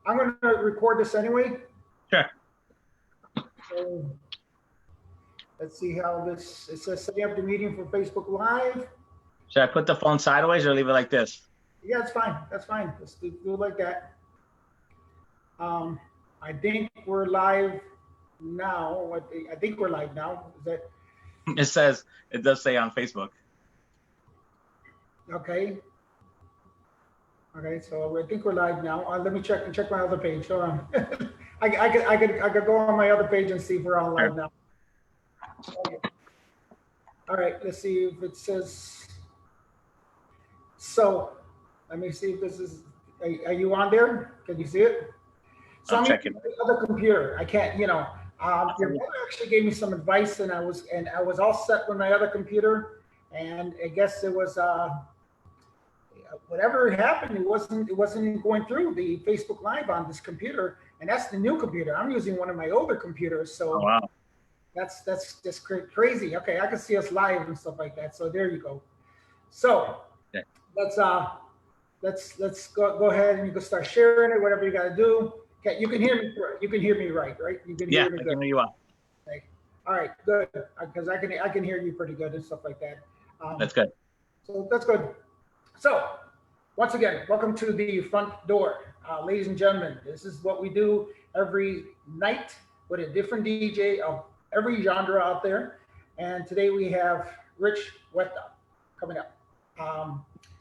I'm going to record this anyway. Sure. So let's see how this, it says setting up the meeting for Facebook Live. Should I put the phone sideways or leave it like this? Yeah, it's fine. That's fine. Let's do it like that. I think we're live now. I think we're live now. Is that? It does say on Facebook. Okay. Okay, so I think we're live now. Let me check my other page. Hold on. I could go on my other page and see if we're on live now. Okay. All right, let's see if it says. So let me see if this is. Are you on there? Can you see it? So I'm checking the other computer. I can't. Your brother actually gave me some advice, and I was all set with my other computer, and I guess it was whatever happened. It wasn't going through the Facebook Live on this computer, and that's the new computer. I'm using one of my older computers, so wow. That's just crazy. Okay, I can see us live and stuff like that. So there you go. So okay. let's go ahead and you can start sharing it. Whatever you got to do. Okay, you can hear me. You can hear me right? You can hear me good. I can hear you out. Okay. All right, good. Because I can hear you pretty good and stuff like that. That's good. So that's good. So once again, welcome to the front door, ladies and gentlemen. This is what we do every night with a different DJ of every genre out there. And today we have Rich Huerta coming up.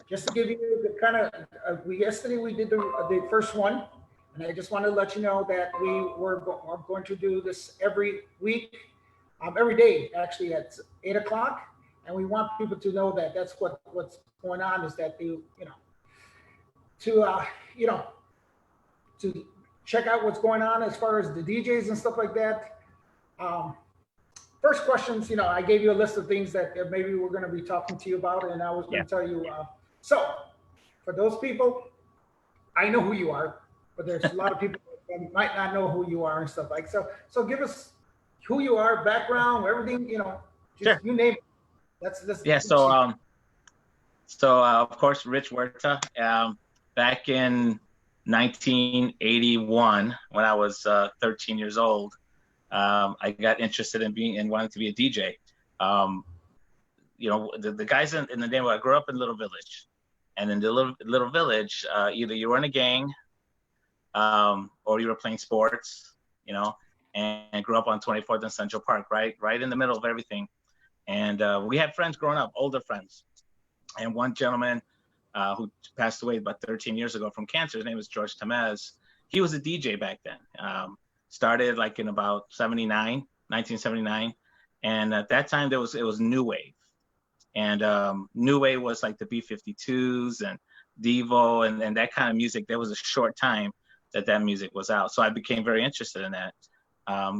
Just to give you the kind of, yesterday we did the first one. And I just want to let you know that we're going to do this every week, every day, actually at 8 o'clock. And we want people to know that that's what's going on, is that to check out what's going on as far as the DJs and stuff like that. First questions, I gave you a list of things that maybe we're going to be talking to you about, and I was going to tell you. So for those people, I know who you are, but there's a lot of people that might not know who you are and stuff like so. So give us who you are, background, everything, Sure. You name it. That's yeah. So of course, Rich Huerta. Back in 1981, when I was 13 years old, I got interested in wanting to be a DJ. The guys in the neighborhood. I grew up in Little Village, and in the little village, either you were in a gang, or you were playing sports, and grew up on 24th and Central Park, right in the middle of everything. And we had friends growing up, older friends. And one gentleman who passed away about 13 years ago from cancer, his name was George Tamez. He was a DJ back then. Started like in about 1979. And at that time, it was new wave. And new wave was like the B-52s and Devo and that kind of music. There was a short time that music was out. So I became very interested in that.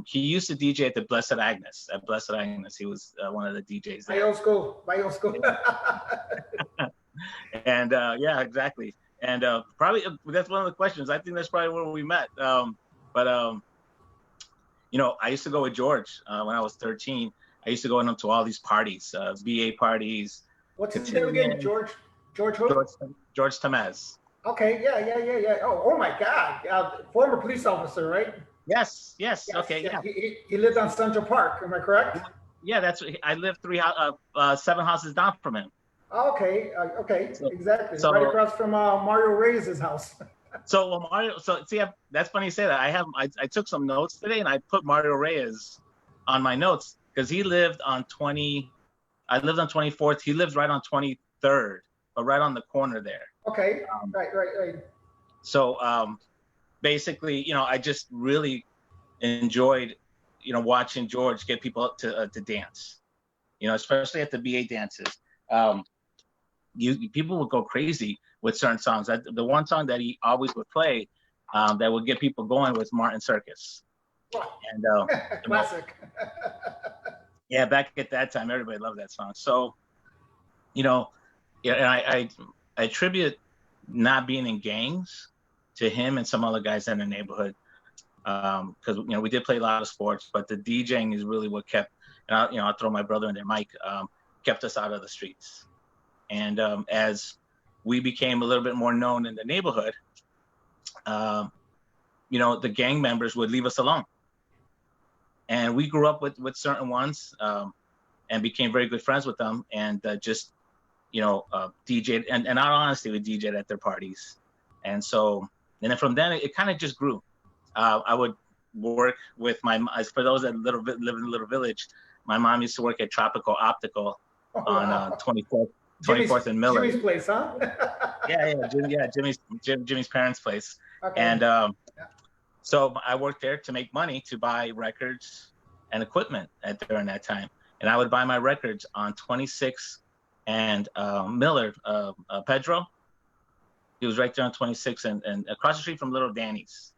He used to DJ at the Blessed Agnes. At Blessed Agnes, he was one of the DJs there. My old school. And yeah, exactly. And probably that's one of the questions. I think that's probably where we met. But I used to go with George when I was 13. I used to go to all these parties, BA parties. What's his name again? George who? George Tamez. Okay, yeah. Oh my God, former police officer, right? Yes. Okay, yeah. He lived on Central Park. Am I correct? Yeah, I lived 7 houses down from him. Okay, exactly. So, right across from Mario Reyes' house. That's funny you say that. I took some notes today and I put Mario Reyes on my notes because he lived on 20. I lived on 24th. He lives right on 23rd, but right on the corner there. Okay, right. So basically, I just really enjoyed, watching George get people to dance, especially at the BA dances. People would go crazy with certain songs. The one song that he always would play that would get people going was Martin Circus. And classic. Yeah, back at that time, everybody loved that song. So, and I attribute not being in gangs to him and some other guys in the neighborhood, because we did play a lot of sports, but the DJing is really what kept. And I'll throw my brother in there, Mike, kept us out of the streets. And as we became a little bit more known in the neighborhood, you know, the gang members would leave us alone. And we grew up with certain ones, and became very good friends with them, and just, you know, DJ'd, and in all honesty, we DJ'd at their parties. And so, and then from then, it kind of just grew. I would work with for those that live in a little village, my mom used to work at Tropical Optical on 24th and Miller. Jimmy's place, huh? Jimmy's parents' place. Okay. And so I worked there to make money to buy records and equipment during that time. And I would buy my records on 26 and Miller, Pedro. He was right there on 26 and across the street from Little Danny's.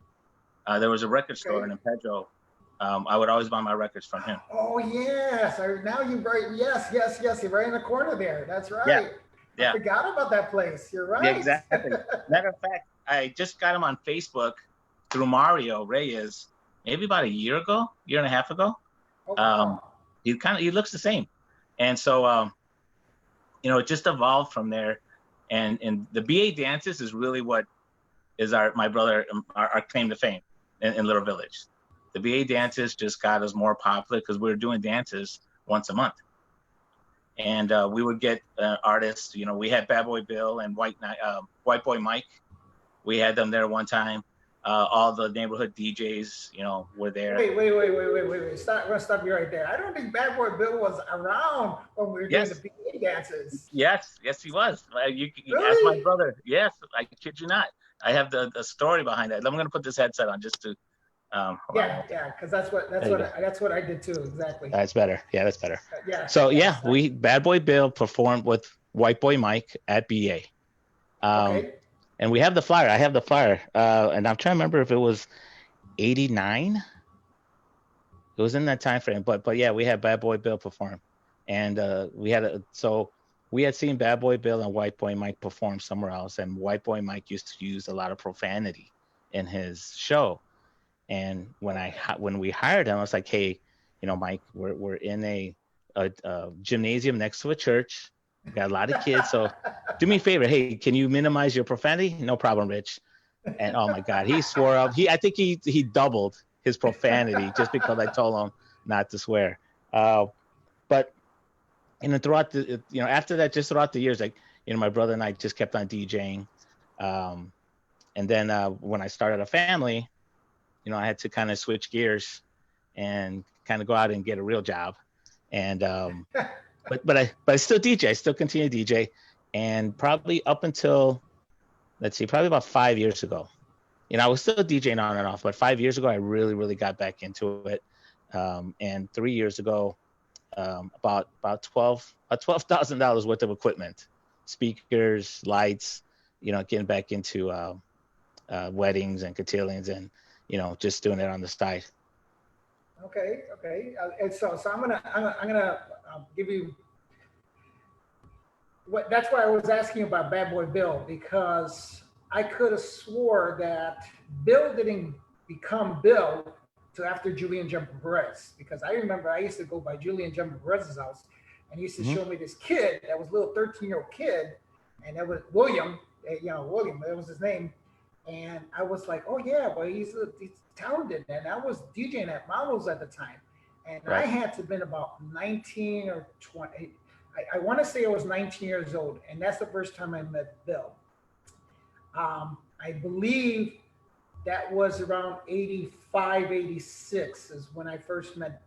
There was a record store in Pedro. I would always buy my records from him. Oh yes, now you're right. Yes. You're right in the corner there. That's right. Yeah. I forgot about that place. You're right. Yeah, exactly. Matter of fact, I just got him on Facebook through Mario Reyes, maybe about a year and a half ago. Oh, wow. He looks the same, and so you know, it just evolved from there. And the BA dances is really what is our claim to fame in Little Village. The BA dances just got us more popular because we were doing dances once a month. And we would get artists, you know, we had Bad Boy Bill and White Boy Mike. We had them there one time. All the neighborhood DJs, you know, were there. Wait. I'm gonna stop you right there. I don't think Bad Boy Bill was around when we were doing the PA dances. Yes, he was. You really? Ask my brother. Yes, I kid you not. I have the story behind that. I'm gonna put this headset on just to. Because that's what I did too. Exactly. That's better. Yeah, that's better. Yeah. So Bad Boy Bill performed with White Boy Mike at BA. Okay. And we have the flyer. I have the flyer. And I'm trying to remember if it was 89. It was in that time frame. But yeah, we had Bad Boy Bill perform. And we had seen Bad Boy Bill and White Boy Mike perform somewhere else. And White Boy Mike used to use a lot of profanity in his show. And when we hired him, I was like, hey, you know, Mike, we're in a gymnasium next to a church. We got a lot of kids, so do me a favor. Hey, can you minimize your profanity? No problem, Rich. And oh my God, he swore up. I think he doubled his profanity just because I told him not to swear. But you know, throughout the after that, just throughout the years, like, you know, my brother and I just kept on DJing. And then when I started a family, you know, I had to kind of switch gears and kind of go out and get a real job. And but I still DJ. I still continue to DJ. And probably up until, probably about 5 years ago, you know, I was still DJing on and off, but 5 years ago, I really, really got back into it. And 3 years ago, about $12,000 worth of equipment, speakers, lights, you know, getting back into weddings and cotillions and, you know, just doing it on the side. Okay. And so I'm gonna give you what. That's why I was asking about Bad Boy Bill, because I could have swore that Bill didn't become Bill till after Julian Jumper Perez, because I remember I used to go by Julian Jumper Perez's house, and he used to show me this kid that was a little 13-year-old kid, and that was William. William, that was his name. And I was like, oh yeah, well he's talented. And I was DJing at Malos at the time. And I had to have been about 19 or 20. I want to say I was 19 years old. And that's the first time I met Bill. I believe that was around 85, 86 is when I first met.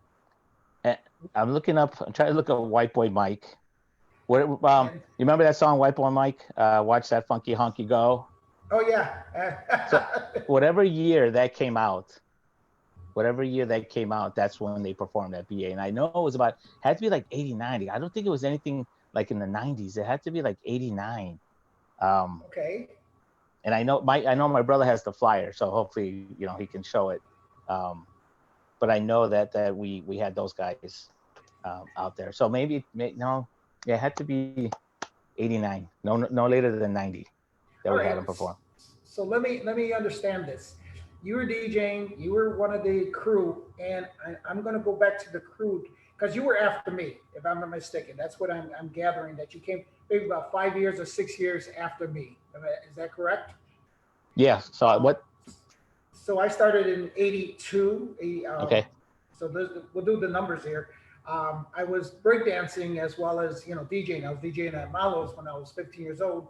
I'm trying to look up White Boy Mike. You remember that song, White Boy Mike? Watch that funky honky go. Oh yeah. So whatever year that came out, that's when they performed at BA. And I know it had to be like 80, 90. I don't think it was anything like in the 90s. It had to be like 89. Okay. And I know my brother has the flyer, so hopefully, you know, he can show it. But I know that we had those guys out there. So it had to be 89. No later than 90 that we had them perform. So let me understand this. You were DJing, you were one of the crew, and I'm going to go back to the crew because you were after me, if I'm not mistaken. That's what I'm gathering, that you came maybe about 5 years or 6 years after me. Is that correct? Yeah. So So I started in '82. Okay. So we'll do the numbers here. I was breakdancing as well as DJing. I was DJing at Malo's when I was 15 years old,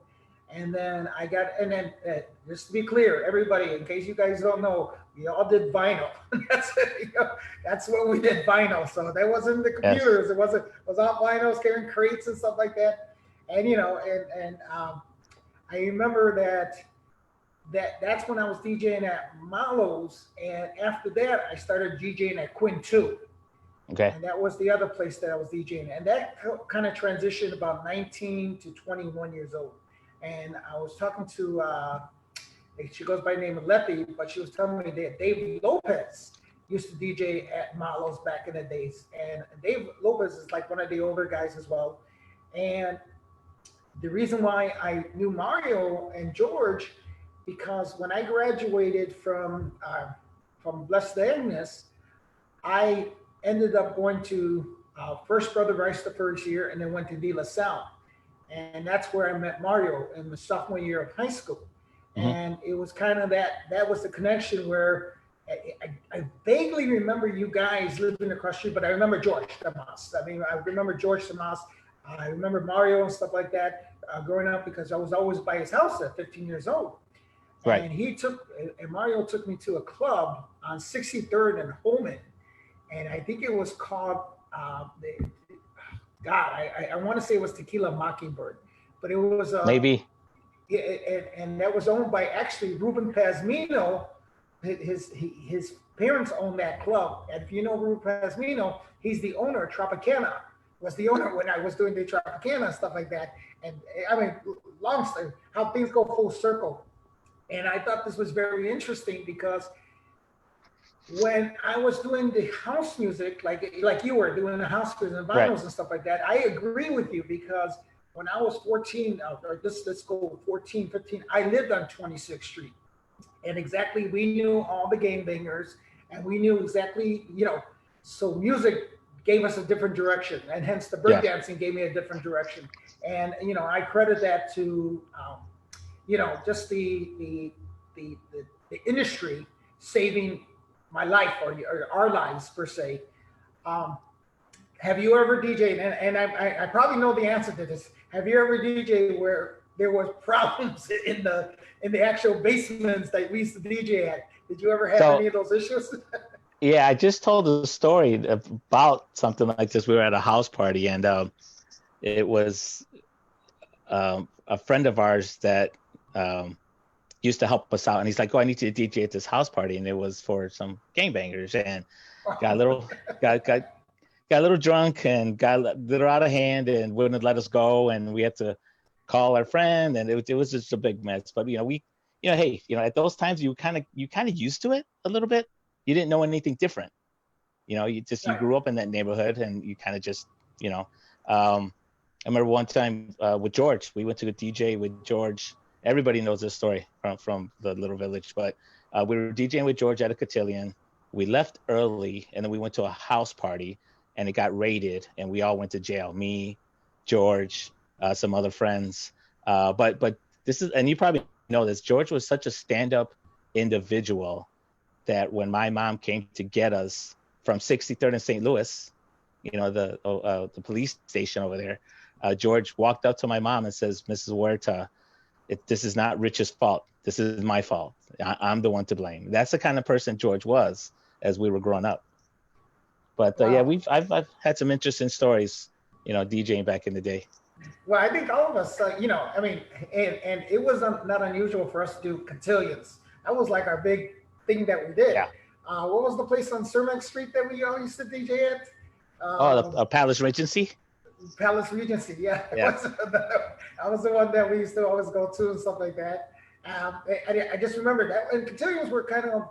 and then just to be clear, everybody, in case you guys don't know, we all did vinyl. That's when we did vinyl. So that wasn't the computers. Yes. It was all vinyls, carrying crates and stuff like that. And I remember that's when I was DJing at Malo's, and after that I started DJing at Quinn 2. Okay. And that was the other place that I was DJing, and that kind of transitioned about 19 to 21 years old. And I was talking to she goes by the name of Letty, but she was telling me that Dave Lopez used to DJ at Malo's back in the days, and Dave Lopez is like one of the older guys as well. And the reason why I knew Mario and George, because when I graduated from Blessed Agnes, I ended up going to First Brother Rice the first year, and then went to De La Salle. And that's where I met Mario in the sophomore year of high school. Mm-hmm. And it was kind of that was the connection where I vaguely remember you guys living across the street, but I remember George Damas. I mean, I remember George Damas. I remember Mario and stuff like that growing up, because I was always by his house at 15 years old. Right. And Mario took me to a club on 63rd and Holman. And I think it was called, I want to say it was Tequila Mockingbird, but it was maybe. And that was owned by actually Ruben Pazmino. His parents owned that club. And if you know Ruben Pazmino, he's the owner of Tropicana. Was the owner when I was doing the Tropicana and stuff like that. And I mean, long story, how things go full circle. And I thought this was very interesting, because when I was doing the house music, like you were doing the house music and vinyls and stuff like that, I agree with you, because when I was 14, or let's go 14, 15, I lived on 26th Street. And exactly, we knew all the game bangers, and we knew exactly, so music gave us a different direction, and hence the breakdancing gave me a different direction. And, I credit that to, just the industry saving my life, or our lives per se. Have you ever DJed, and I probably know the answer to this, have you ever DJed where there was problems in the actual basements that we used to DJ at? Did you ever have any of those issues? Yeah, I just told a story about something like this. We were at a house party, and it was a friend of ours that used to help us out, and he's like, "Oh, I need you to DJ at this house party," and it was for some gangbangers, and got a little drunk and got a little out of hand, and wouldn't let us go, and we had to call our friend, and it was just a big mess. But hey, at those times you kind of used to it a little bit. You didn't know anything different. You grew up in that neighborhood, and you kind of just, I remember one time with George, we went to the DJ with George. Everybody knows this story from the little village, but we were DJing with George at a cotillion. We left early, and then we went to a house party, and it got raided, and we all went to jail. Me, George, some other friends. But this is, and you probably know this, George was such a stand-up individual that when my mom came to get us from 63rd and St. Louis, the police station over there, George walked up to my mom and says, "Mrs. Huerta, this is not Rich's fault. This is my fault. I'm the one to blame." That's the kind of person George was as we were growing up. But wow. I've had some interesting stories, DJing back in the day. Well, I think all of us, and it was not unusual for us to do cotillions. That was like our big thing that we did. Yeah. What was the place on Cermak Street that we all used to DJ at? Palace Regency. Palace Regency, yeah. That was the one that we used to always go to and stuff like that. I just remember that, and cotillions were kind of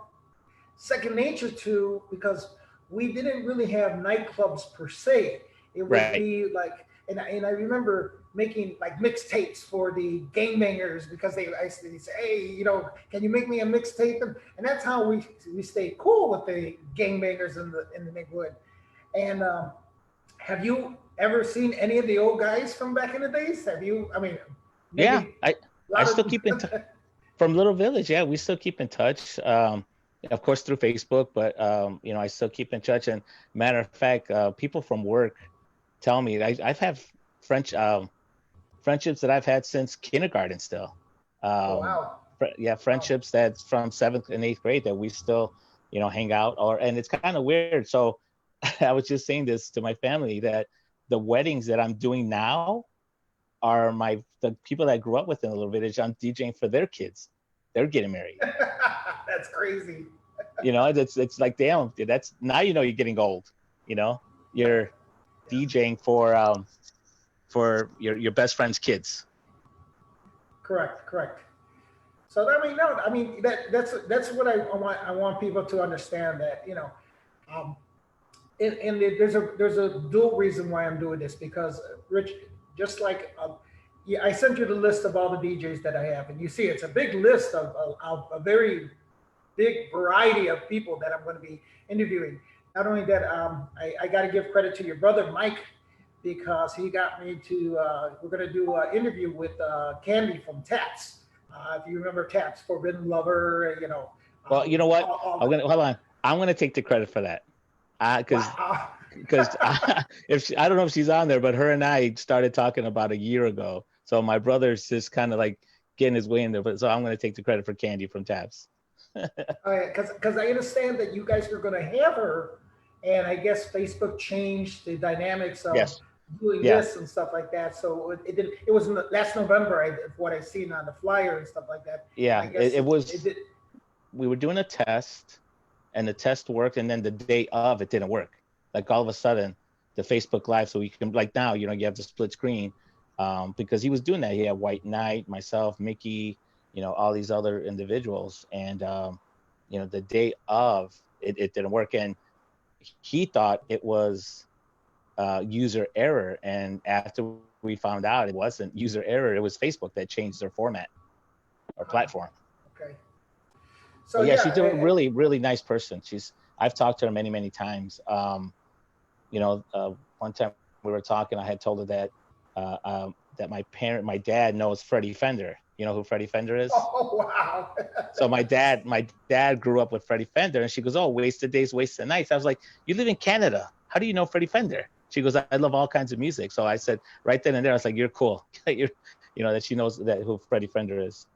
second nature to, because we didn't really have nightclubs per se. It would be like, and I remember making like mixtapes for the gangbangers, because they'd say, "Hey, can you make me a mixtape?" And that's how we stayed cool with the gangbangers in the neighborhood. And have you ever seen any of the old guys from back in the days? Have you? I mean, I still keep in touch from Little Village. Yeah, we still keep in touch. of course through Facebook, but you know, I still keep in touch. And matter of fact, people from work tell me I've had French friendships that I've had since kindergarten still. Oh, Um, wow. yeah, Wow. friendships that's from 7th and 8th grade that we still, you know, hang out. Or and it's kind of weird. So I was just saying this to my family that the weddings that I'm doing now are the people that I grew up with in a little village. I'm DJing for their kids. They're getting married. That's crazy. You know, it's like, damn, dude, that's now, you know, you're getting old. You know, you're Yeah. DJing for your best friend's kids. Correct. Correct. So I mean, no, I mean that's what I want people to understand that, you know, um, and there's a dual reason why I'm doing this because Rich, just like yeah, I sent you the list of all the DJs that I have, and you see it's a big list of a very big variety of people that I'm going to be interviewing. Not only that, I got to give credit to your brother Mike because he got me to. We're going to do an interview with Candy from Taps. If you remember Taps, Forbidden Lover, you know. Well, you know what? All I'm gonna hold on. I'm gonna take the credit for that. Because wow. if I don't know if she's on there, but her and I started talking about a year ago. So my brother's just kind of like getting his way in there. But so I'm gonna take the credit for Candy from Taps. Because I understand that you guys were going to have her, and I guess Facebook changed the dynamics of Yes. doing Yeah. this and stuff like that. So it did. It was last November. What I seen on the flyer and stuff like that. Yeah. I guess It was. it did. We were doing a test, and the test worked, and then the day of it didn't work. Like all of a sudden, the Facebook Live, so we can like now, you know, you have the split screen, because he was doing that. He had White Knight, myself, Mickey, you know, all these other individuals, and you know, the day of it didn't work, and he thought it was user error, and after we found out it wasn't user error, it was Facebook that changed their format or platform. Okay. So But yeah, yeah, she's a really, really nice person. I've talked to her many, many times. You know, one time we were talking, I had told her that that my dad knows Freddie Fender. You know who Freddie Fender is? oh wow. So my dad grew up with Freddie Fender, and she goes, "Oh, wasted days, wasted nights." I was like, "You live in Canada. How do you know Freddie Fender?" She goes, "I love all kinds of music." So I said, right then and there, I was like, "You're cool." You know that she knows that who Freddie Fender is.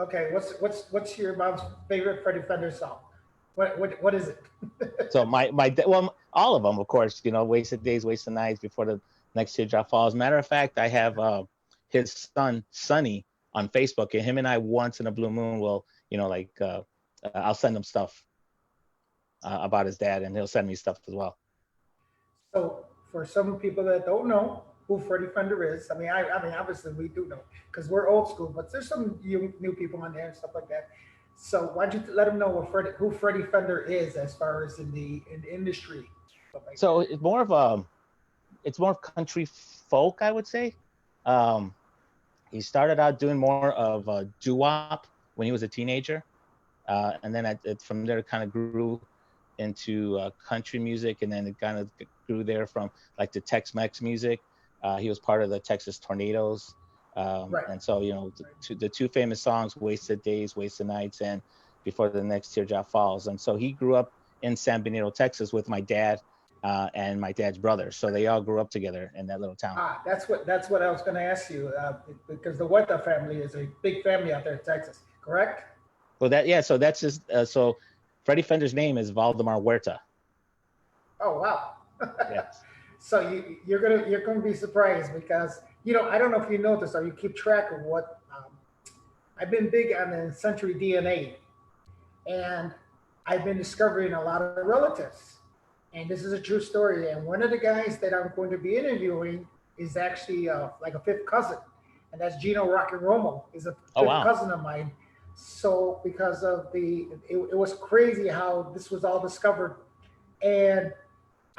Okay. What's your mom's favorite Freddie Fender song? What is it? So well, all of them, of course, you know, wasted days, wasted nights, before the next teardrop falls. Matter of fact, I have his son Sonny on Facebook, and him and I once in a blue moon will, you know, like I'll send him stuff about his dad, and he'll send me stuff as well. So for some people that don't know who Freddie Fender is, I mean, obviously we do know because we're old school, but there's some new people on there and stuff like that. So why don't you let them know who Freddie Fender is as far as in the industry? Stuff like So that. it's more of country folk, I would say. Um, he started out doing more of doo-wop when he was a teenager, and then from there it kind of grew into country music, and then it kind of grew there from like the Tex-Mex music. He was part of the Texas Tornadoes, Right. and so, you know, the two famous songs, "Wasted Days, Wasted Nights," and "Before the Next Teardrop Falls." And so he grew up in San Benito, Texas, with my dad and my dad's brother. So they all grew up together in that little town. That's what I was going to ask you because the Huerta family is a big family out there in Texas, correct? Well, so that's just so Freddie Fender's name is Valdemar Huerta. Oh wow. Yes. So you're gonna be surprised because you know I don't know if you know this or you keep track of what I've been big on the Century DNA, and I've been discovering a lot of relatives, and this is a true story. And one of the guys that I'm going to be interviewing is actually like a fifth cousin, and that's Gino Rocky Romo. Is a Oh, fifth wow. cousin of mine. So because of it was crazy how this was all discovered, and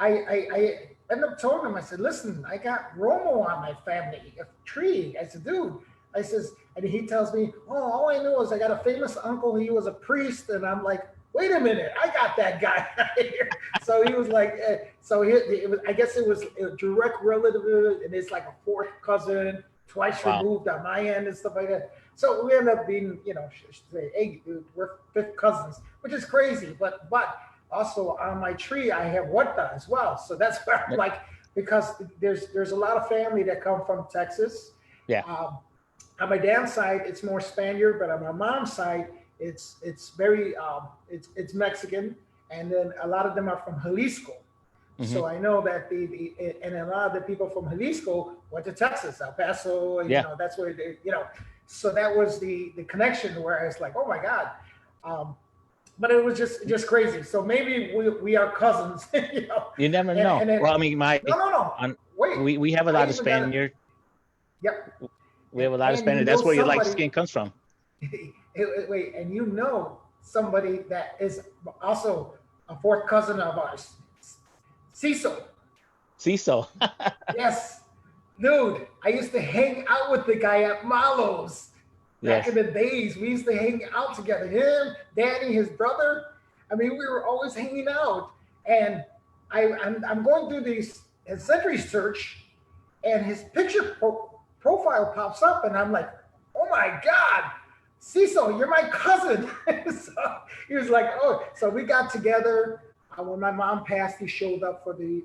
I ended up telling him, I said, listen, I got Romo on my family a tree. I said, dude, I says, and he tells me, oh, all I know is I got a famous uncle. He was a priest. And I'm like, wait a minute, I got that guy here. So he was like, I guess it was a direct relative, and it's like a fourth cousin twice Wow. removed on my end and stuff like that. So we end up being, say, hey, dude, we're fifth cousins, which is crazy. But also on my tree, I have Huerta as well. So that's where I'm like, because there's a lot of family that come from Texas. Yeah. On my dad's side, it's more Spaniard, but on my mom's side, it's very it's Mexican, and then a lot of them are from Jalisco. So I know that and a lot of the people from Jalisco went to Texas, El Paso, and that's where so that was the connection where I was like, oh my God. But it was just crazy. So maybe we are cousins, You never know. Well, I mean, no. Wait. We have a lot of Spaniard. Yep. We have a lot of Spaniard. That's where your light skin comes from. Wait, and somebody that is also a fourth cousin of ours. Cecil. Yes. Dude, I used to hang out with the guy at Malo's. Back in the days, we used to hang out together. Him, Danny, his brother. I mean, we were always hanging out. And I'm going through his century search, and his picture profile pops up, and I'm like, oh my God, Cecil, you're my cousin. So he was like, oh, so we got together. When my mom passed, he showed up for the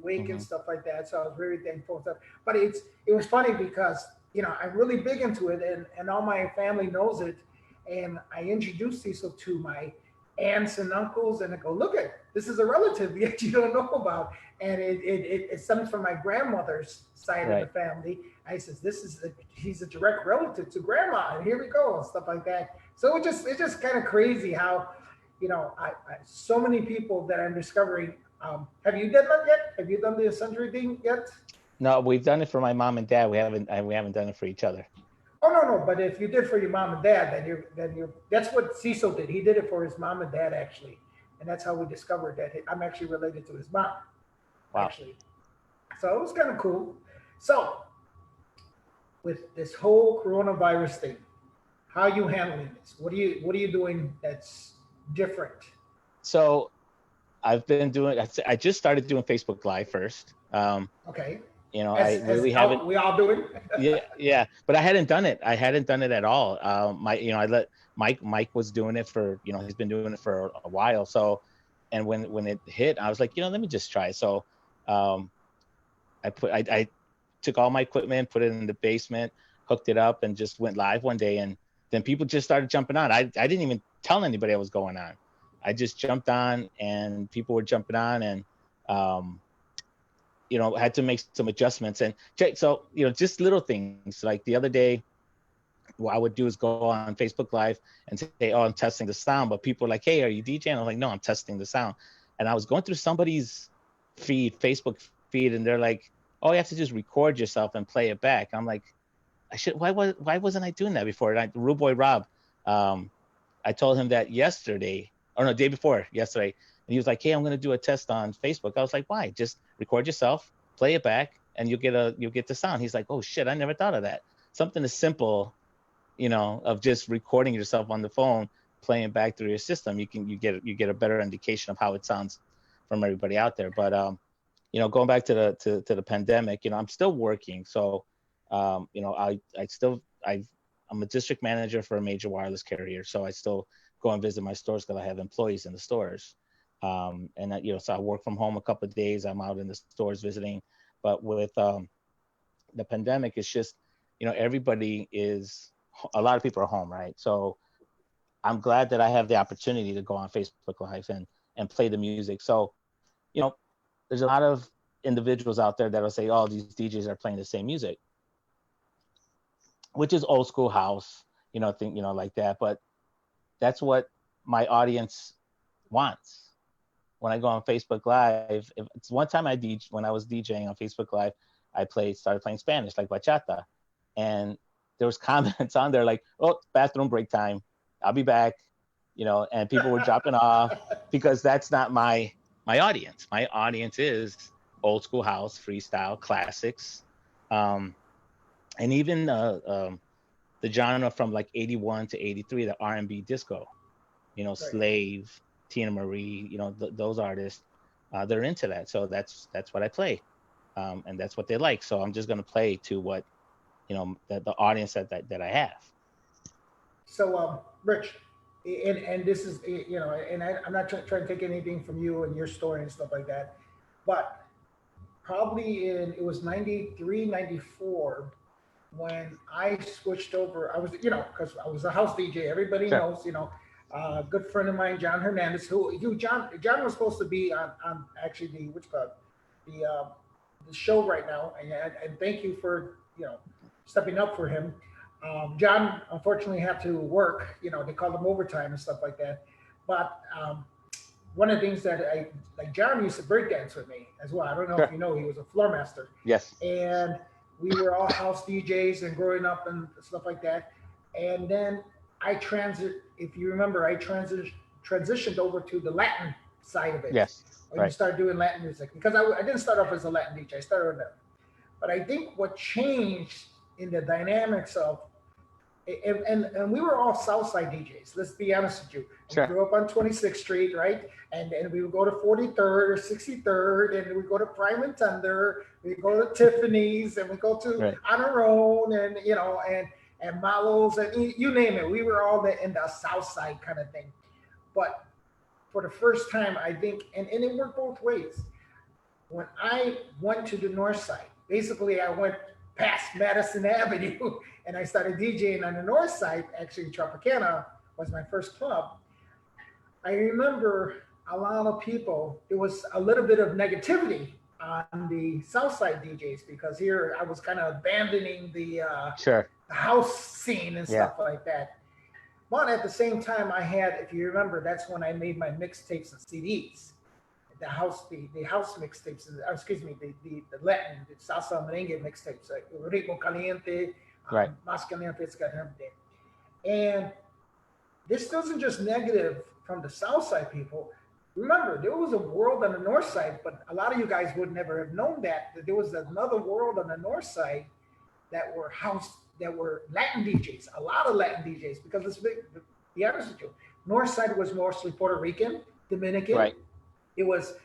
wake and stuff like that. So I was very thankful. But it was funny because I'm really big into it, and all my family knows it. And I introduced Cecil to my aunts and uncles, and I go, look at this is a relative that you don't know about, and it stems from my grandmother's side of the family. I says he's a direct relative to grandma, and here we go and stuff like that. So it's just kind of crazy how. I so many people that I'm discovering. Have you done that yet? Have you done the century thing yet? No, we've done it for my mom and dad. We haven't done it for each other. Oh no! But if you did for your mom and dad, then you that's what Cecil did. He did it for his mom and dad actually, and that's how we discovered that I'm actually related to his mom. Wow. Actually, so it was kind of cool. So with this whole coronavirus thing, how are you handling this? What are you doing that's different? So I've been doing, I just started doing Facebook Live first. Okay. I really haven't. We all doing? yeah. But I hadn't done it. I hadn't done it at all. I let Mike was doing it for, he's been doing it for a while. So, and when it hit, I was like, let me just try. So, I took all my equipment, put it in the basement, hooked it up, and just went live one day. And then people just started jumping on. I didn't even tell anybody what was going on. I just jumped on, and people were jumping on, and had to make some adjustments. And so just little things. Like the other day, what I would do is go on Facebook Live and say, "Oh, I'm testing the sound," but people are like, "Hey, are you DJing?" I'm like, "No, I'm testing the sound." And I was going through somebody's Facebook feed, and they're like, "Oh, you have to just record yourself and play it back." I'm like, why wasn't I doing that before? And Rude Boy Rob, I told him that day before yesterday, and he was like, "Hey, I'm gonna do a test on Facebook." I was like, "Why? Just record yourself, play it back, and you'll get the sound." He's like, "Oh shit, I never thought of that." Something as simple, of just recording yourself on the phone, playing back through your system, you get a better indication of how it sounds from everybody out there. But going back to the pandemic, I'm still working, so I'm a district manager for a major wireless carrier, so I still go and visit my stores because I have employees in the stores. So I work from home a couple of days. I'm out in the stores visiting. But with the pandemic, it's just, a lot of people are home, right? So I'm glad that I have the opportunity to go on Facebook Live and play the music. So, there's a lot of individuals out there that'll say, "Oh, these DJs are playing the same music," which is old school house, like that. But that's what my audience wants. When I go on Facebook Live, if it's one time when I was DJing on Facebook Live, I started playing Spanish, like bachata, and there was comments on there like, "Oh, bathroom break time, I'll be back," and people were dropping off because that's not my audience. My audience is old school house, freestyle, classics, and even the genre from like 81 to 83, the R&B disco, right. Slave, Tina Marie, those artists, they're into that. So that's what I play, and that's what they like. So I'm just gonna play to what the audience that I have. So, Rich, and this is, and I'm not trying to take anything from you and your story and stuff like that, but probably it was 93, 94 when I switched over. I was, because I was a house DJ. Everybody Sure. knows, a good friend of mine, John Hernandez, who John was supposed to be on actually the show right now, and thank you for stepping up for him. John unfortunately had to work. They called him overtime and stuff like that. But one of the things that John used to breakdance with me as well. I don't know Sure. if you know, he was a floor master. Yes. And we were all house DJs and growing up and stuff like that. And then if you remember, I transitioned over to the Latin side of it. Yes. When Right. you start doing Latin music, because I didn't start off as a Latin DJ. I started with that. But I think what changed in the dynamics of, and we were all Southside DJs. Let's be honest with you. Sure. We grew up on 26th Street, right? And then we would go to 43rd or 63rd, and we go to Prime and Tender. We go to Tiffany's, and we go to Right. On Our Own, and and Malo's, and you name it. We were all in the South Side kind of thing. But for the first time, I think, and it worked both ways. When I went to the North Side, basically I went past Madison Avenue and I started DJing on the North Side. Actually, Tropicana was my first club. I remember a lot of people, it was a little bit of negativity on the South Side DJs, because here I was kind of abandoning the Sure. house scene and stuff like that. But at the same time, I had, if you remember, that's when I made my mixtapes and CDs. The house mixtapes, excuse me, the Latin, the salsa merengue mixtapes, like Rico Caliente, Right. Mas Caliente, it's got everything. And this wasn't just negative from the South Side people. Remember, there was a world on the North Side, but a lot of you guys would never have known that there was another world on the North Side that were Latin DJs, a lot of Latin DJs, because let's be honest with you, North Side was mostly Puerto Rican, Dominican. Right. It was,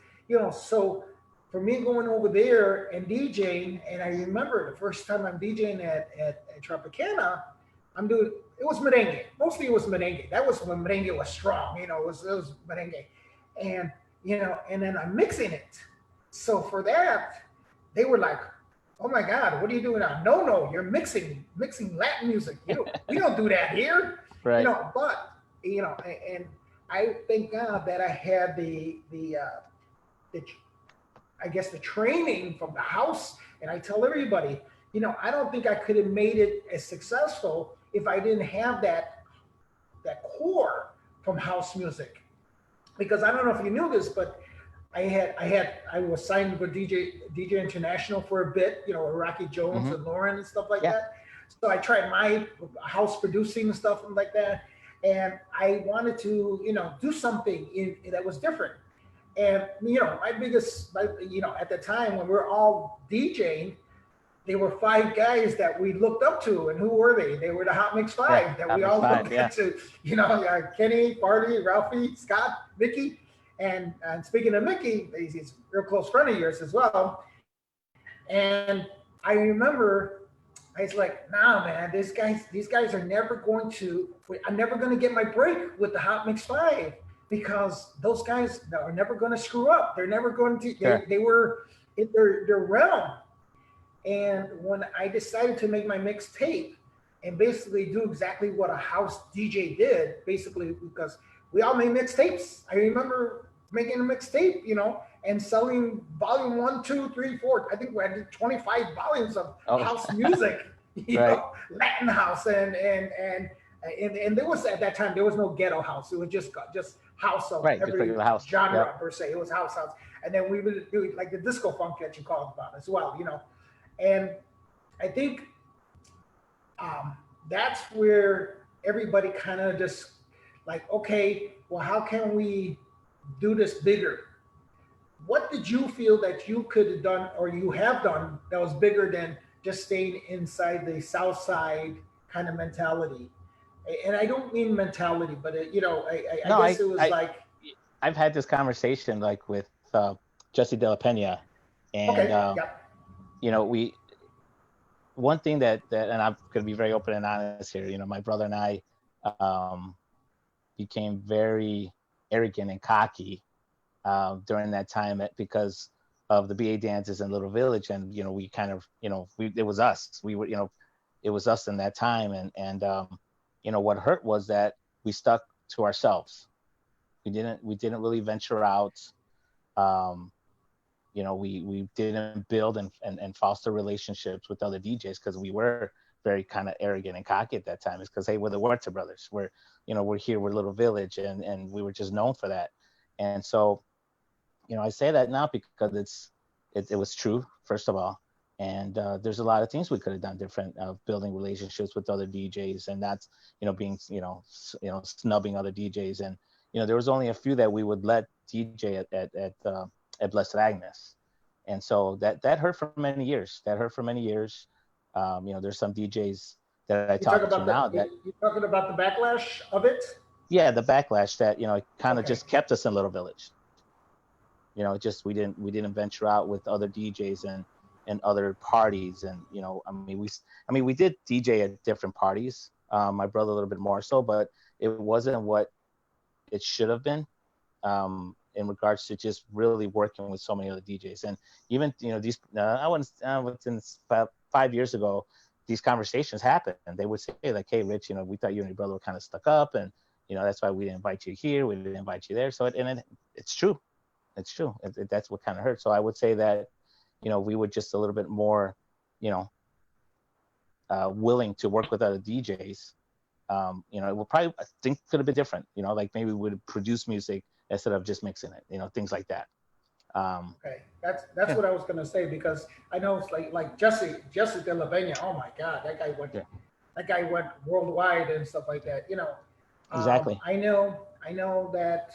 so for me going over there and DJing, and I remember the first time I'm DJing at Tropicana, it was merengue. Mostly it was merengue. That was when merengue was strong, it was merengue. And, and then I'm mixing it. So for that, they were like, oh my God, what are you doing now? No, you're mixing Latin music. We don't do that here. Right. But, and I thank God that I had the I guess the training from the house. And I tell everybody, I don't think I could have made it as successful if I didn't have that core from house music. Because I don't know if you knew this, but I was signed with DJ International for a bit, with Rocky Jones Mm-hmm. and Lauren and stuff like that. So I tried my house producing and stuff like that. And I wanted to, do something that was different. And, my biggest, at the time when we were all DJing, there were 5 guys that we looked up to. And who were they? They were the Hot Mix 5 that we all looked up to. Kenny, Party, Ralphie, Scott, Mickey. And speaking of Mickey, he's a real close friend of yours as well. And I remember I was like, nah, man, these guys are never going to, I'm never going to get my break with the Hot Mix 5, because those guys are never going to screw up. They're never going to, they were in their realm. And when I decided to make my mixtape and basically do exactly what a house DJ did, basically, because we all made mixtapes. I remember making a mixtape, and selling volume 1, 2, 3, 4. I think we had 25 volumes of house music, Latin house, and there was, at that time, there was no ghetto house. It was just house of every genre per se. It was house. And then we would do like the disco funk that you called about as well, And I think that's where everybody kind of just like, okay, well, how can we do this bigger? What did you feel that you could have done or you have done that was bigger than just staying inside the South Side kind of mentality? And I don't mean mentality, but I guess it was like. I've had this conversation like with Jesse De La Pena, and one thing that and I'm going to be very open and honest here. You know, my brother and I became very arrogant and cocky during that time because of the BA dances in Little Village, and you know, we kind of, you know, it was us. We were, you know, it was us in that time, and you know, what hurt was that we stuck to ourselves. We didn't really venture out. You know, we didn't build and foster relationships with other DJs because we were very kind of arrogant and cocky at that time. It's because, hey, we're the Huerta brothers. We're, you know, we're here, we're Little Village, and we were just known for that. And so, you know, I say that now because it was true, first of all. And there's a lot of things we could have done different, building relationships with other DJs, and that's, you know, being, snubbing other DJs. And, you know, there was only a few that we would let DJ at Blessed Agnes. And so that hurt for many years. You know, there's some DJs that I talk to now that. You're talking about the backlash of it? Yeah, the backlash that, you know, kind of just kept us in Little Village. You know, just we didn't venture out with other DJs and other parties. And, you know, I mean, we did DJ at different parties. My brother a little bit more so, but it wasn't what it should have been. In regards to just really working with so many other DJs. And even, you know, these, since about 5 years ago, these conversations happened, and they would say like, hey, Rich, you know, we thought you and your brother were kind of stuck up, and, you know, that's why we didn't invite you here. We didn't invite you there. So it's true. It's true. That's what kind of hurt. So I would say that, you know, we were just a little bit more, you know, willing to work with other DJs. You know, it would probably, I think, could have been different, you know, like maybe we would produce music instead of just mixing it, you know, things like that. Okay, that's what I was gonna say, because I know it's like Jesse De La Peña. Oh my God, that guy went worldwide and stuff like that. You know, exactly. I know that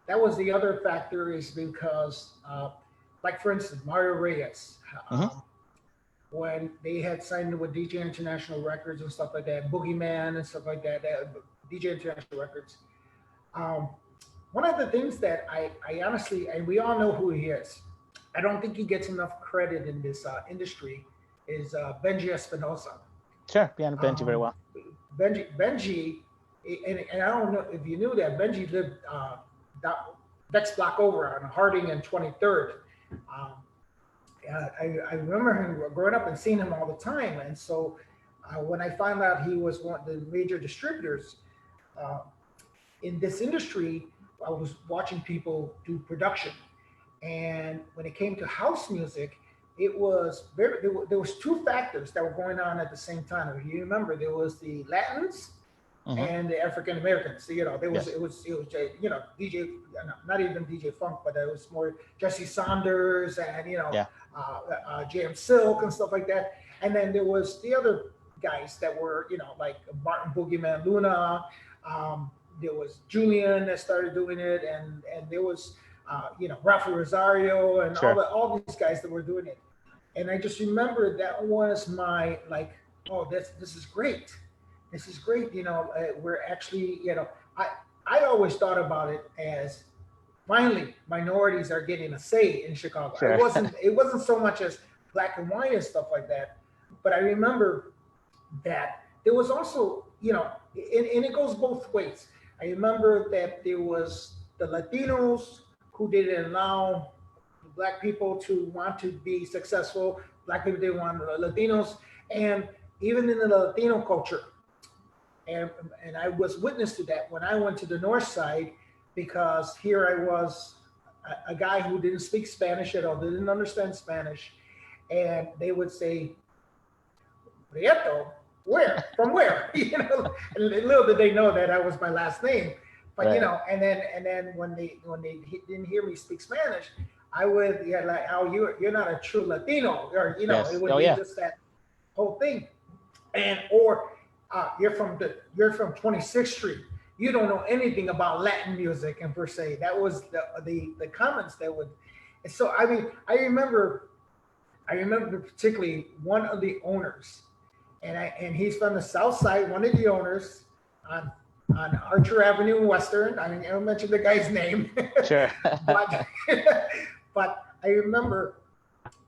was the other factor, is because, like for instance, Mario Reyes, when they had signed with DJ International Records and stuff like that, Boogeyman and stuff like that, DJ International Records. One of the things that I honestly, and we all know who he is, I don't think he gets enough credit in this industry, is Benji Espinosa. Sure, yeah, I know Benji very well. Benji, and I don't know if you knew that, Benji lived next block over on Harding and 23rd. I remember him growing up and seeing him all the time. And so when I found out he was one of the major distributors in this industry, I was watching people do production. And when it came to house music, it was there was two factors that were going on at the same time. If you remember, there was the Latins and the African Americans. So, you know, it was you know, DJ, not even DJ Funk, but it was more Jesse Saunders and, you know, JM Silk and stuff like that. And then there was the other guys that were, you know, like Martin Boogeyman Luna. There was Julian that started doing it, and there was you know, Rafa Rosario and all these guys that were doing it. And I just remember that was my, like, oh, this is great. This is great. You know, we're actually, you know, I always thought about it as finally minorities are getting a say in Chicago. Sure. It wasn't so much as black and white and stuff like that, but I remember that there was also, you know, and it goes both ways. I remember that there was the Latinos who didn't allow Black people to want to be successful. Black people didn't want Latinos, and even in the Latino culture. And I was witness to that when I went to the North Side, because here I was, a guy who didn't speak Spanish at all, didn't understand Spanish, and they would say, Prieto, where? From where? You know, and little did they know that I was my last name. But you know, and then when they didn't hear me speak Spanish, I would like, oh, you're not a true Latino, or you know, it would be just that whole thing, and or you're from 26th Street. You don't know anything about Latin music and per se. That was the comments that would. And so I mean, I remember particularly one of the owners, and he's from the South Side. One of the owners on Archer Avenue in Western. I mean, I don't mention the guy's name. Sure. but I remember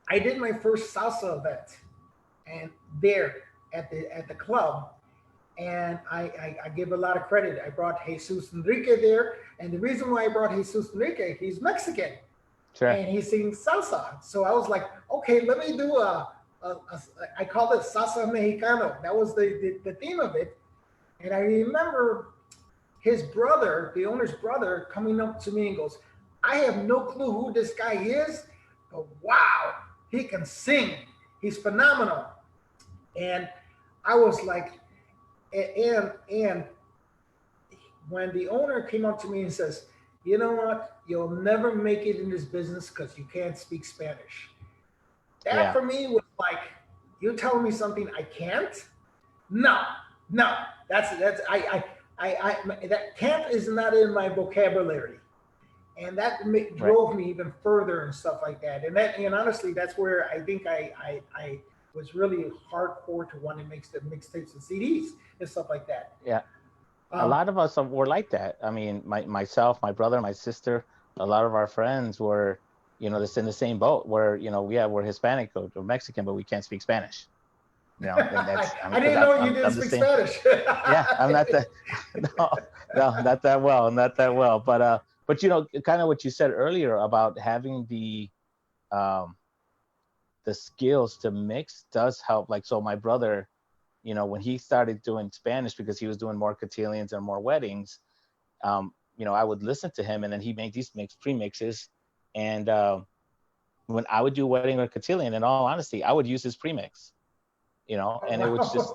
I did my first salsa event, and there at the club. And I give a lot of credit. I brought Jesus Enrique there, and the reason why I brought Jesus Enrique, he's Mexican, Sure. and he sings salsa. So I was like, okay, let me do I call it salsa mexicano. That was the theme of it. And I remember his brother, the owner's brother, coming up to me and goes, I have no clue who this guy is, but wow, he can sing. He's phenomenal. And I was like, and when the owner came up to me and says, you know what, you'll never make it in this business because you can't speak Spanish. That Yeah. for me was like, you're telling me something I can't? No, no, that's that can't is not in my vocabulary, and that drove me even further and stuff like that. And honestly, that's where I think I was really hardcore to want to make the mixtapes and CDs and stuff like that. Yeah. A lot of us were like that. I mean, myself, my brother, my sister, a lot of our friends were, just in the same boat where, we're Hispanic or Mexican, but we can't speak Spanish. And that's, I didn't know you didn't speak Spanish. Yeah, I'm not that, no, not that well, but kind of what you said earlier about having the skills to mix does help. Like, so my brother, when he started doing Spanish, because he was doing more cotillions and more weddings, I would listen to him, and then he made these premixes. And when I would do wedding or cotillion, in all honesty, I would use his premix, and it was just,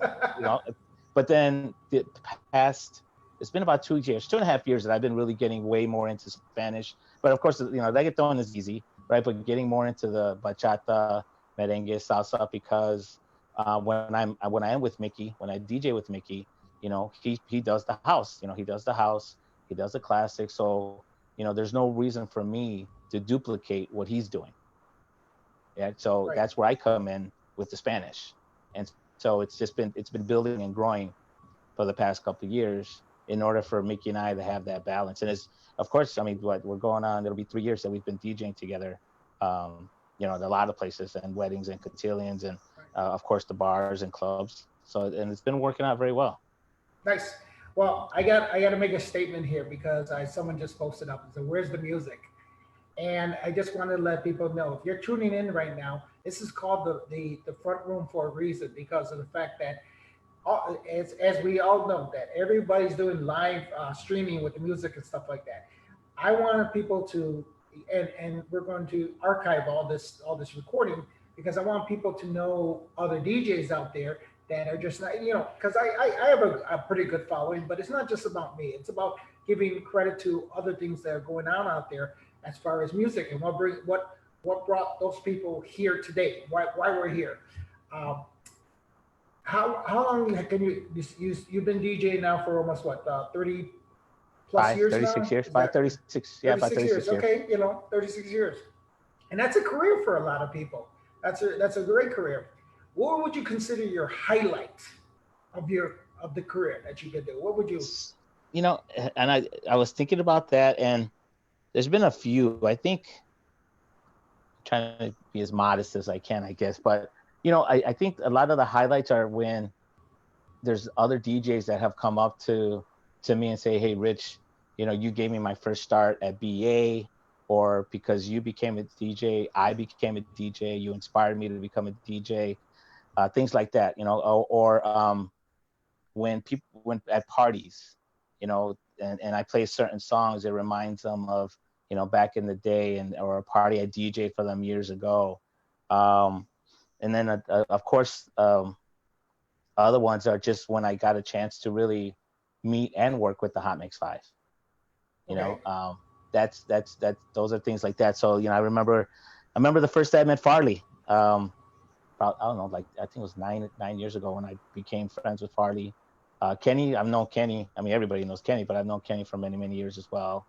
but then the past, it's been about 2.5 years that I've been really getting way more into Spanish. But of course, reggaeton is easy, right? But getting more into the bachata, merengue, salsa, because when I am with Mickey, when I DJ with Mickey, he does the house, he does the house, he does the classic. So, there's no reason for me to duplicate what he's doing. Yeah. So Right. That's where I come in with the Spanish. And so it's been building and growing for the past couple of years in order for Mickey and I to have that balance. And it's, of course, I mean, we're going on, it'll be 3 years that we've been DJing together, a lot of places, and weddings and cotillions, and of course the bars and clubs. So, and it's been working out very well. Nice. Well, I got to make a statement here because someone just posted up and said, "Where's the music?" And I just want to let people know, if you're tuning in right now, this is called the front room for a reason, because of the fact that as we all know that everybody's doing live streaming with the music and stuff like that. I want people to, and we're going to archive all this recording, because I want people to know other DJs out there that are just not, because I have a pretty good following, but it's not just about me. It's about giving credit to other things that are going on out there as far as music, and what brought those people here today, why we're here. How long can you've been DJing now for almost 30 plus years 36 now? years, about 36, yeah, about 36 years. Okay, 36 years, and that's a career for a lot of people. That's a great career. What would you consider your highlight of the career that you could do? What would you? And I was thinking about that, and there's been a few. I think, trying to be as modest as I can, I guess, but I think a lot of the highlights are when there's other DJs that have come up to me and say, "Hey, Rich, you gave me my first start at BA, or because you became a DJ, I became a DJ. You inspired me to become a DJ." Things like that, or when at parties, and I play certain songs, it reminds them of, back in the day, or a party I DJ'd for them years ago. And then, of course, other ones are just when I got a chance to really meet and work with the Hot Mix 5. That's those are things like that. So, I remember the first time I met Farley. I don't know, like I think it was 9 years ago when I became friends with Farley. Kenny, I've known Kenny. I mean, everybody knows Kenny, but I've known Kenny for many, many years as well.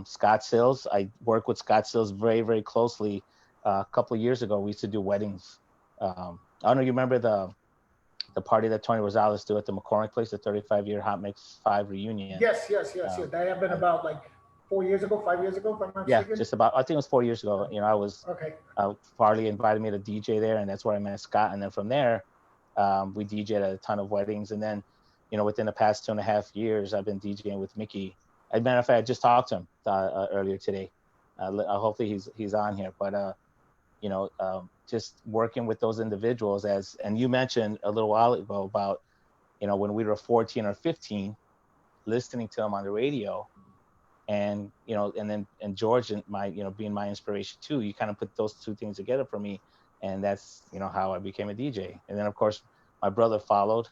Scott Sills, I worked with Scott Sills very, very closely. A couple of years ago, we used to do weddings. I don't know, you remember the party that Tony Rosales threw at the McCormick place, the 35-year Hot Mix 5 reunion? Yes. That happened about like 4 years ago, 5 years ago, if I'm not Yeah, mistaken? just about. I think it was 4 years ago. You know, I was Okay. Farley invited me to DJ there, and that's where I met Scott. And then from there, we DJed at a ton of weddings. And then, you know, within the past 2.5 years, I've been DJing with Mickey. As a matter of fact, I just talked to him earlier today. Hopefully he's on here. But you know, just working with those individuals and you mentioned a little while ago about, you know, when we were 14 or 15, listening to them on the radio, and you know, and George and my, you know, being my inspiration too. You kind of put those two things together for me, and that's, you know, how I became a DJ. And then of course my brother followed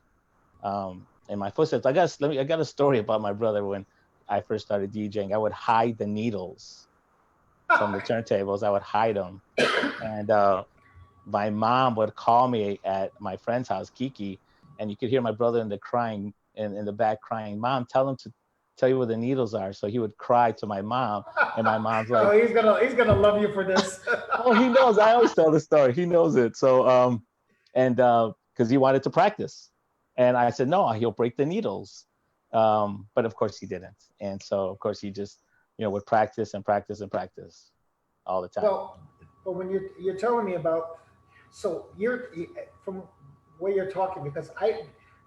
in my footsteps. I got a story about my brother. When I first started DJing, I would hide the needles from the turntables. I would hide them, and my mom would call me at my friend's house, Kiki, and you could hear my brother in the back crying, "Mom, tell him to tell you where the needles are." So he would cry to my mom, and my mom's like, "Oh, he's gonna love you for this." "Oh, he knows. I always tell the story. He knows it." So and because he wanted to practice, and I said, "No, he'll break the needles." But of course he didn't, and so of course he just, you know, would practice and practice and practice all the time. Well, but when you're telling me about, so from where you're talking, because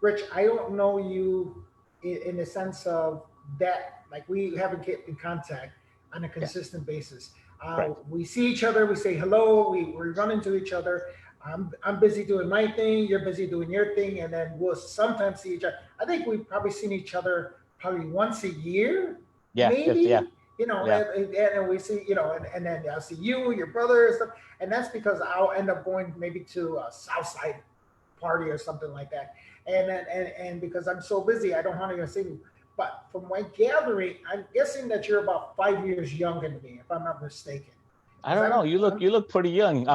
Rich, I don't know you in the sense of that, like we haven't kept in contact on a consistent basis. Right. We see each other, we say hello, we run into each other. I'm busy doing my thing, you're busy doing your thing, and then we'll sometimes see each other. I think we've probably seen each other probably once a year, Yeah, maybe. yeah. You know, Yeah. and we see, you know, and then I'll see you, your brother, and stuff, and that's because I'll end up going maybe to a Southside party or something like that, and because I'm so busy, I don't want to even see you. But from my gathering, I'm guessing that you're about 5 years younger than me, if I'm not mistaken. I don't know. You look pretty young.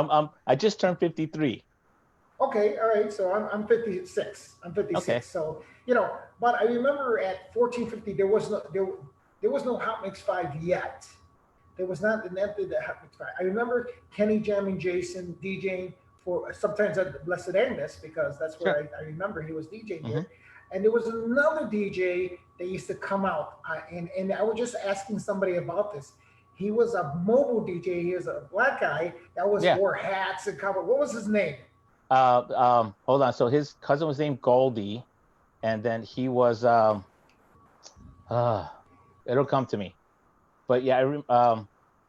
I just turned 53. Okay, all right. So I'm 56. I'm 56. Okay. So, you know, but I remember at 1450 there was no Hot Mix 5 yet. There was not the Hot Mix 5. I remember Kenny Jam and Jason DJing for sometimes at Blessed Agnes, because that's where Sure. I remember he was DJing there. And there was another DJ that used to come out, and I was just asking somebody about this. He was a mobile DJ. He was a black guy that wore hats and cover. What was his name? Hold on. So his cousin was named Goldie, and then he was it'll come to me. But yeah,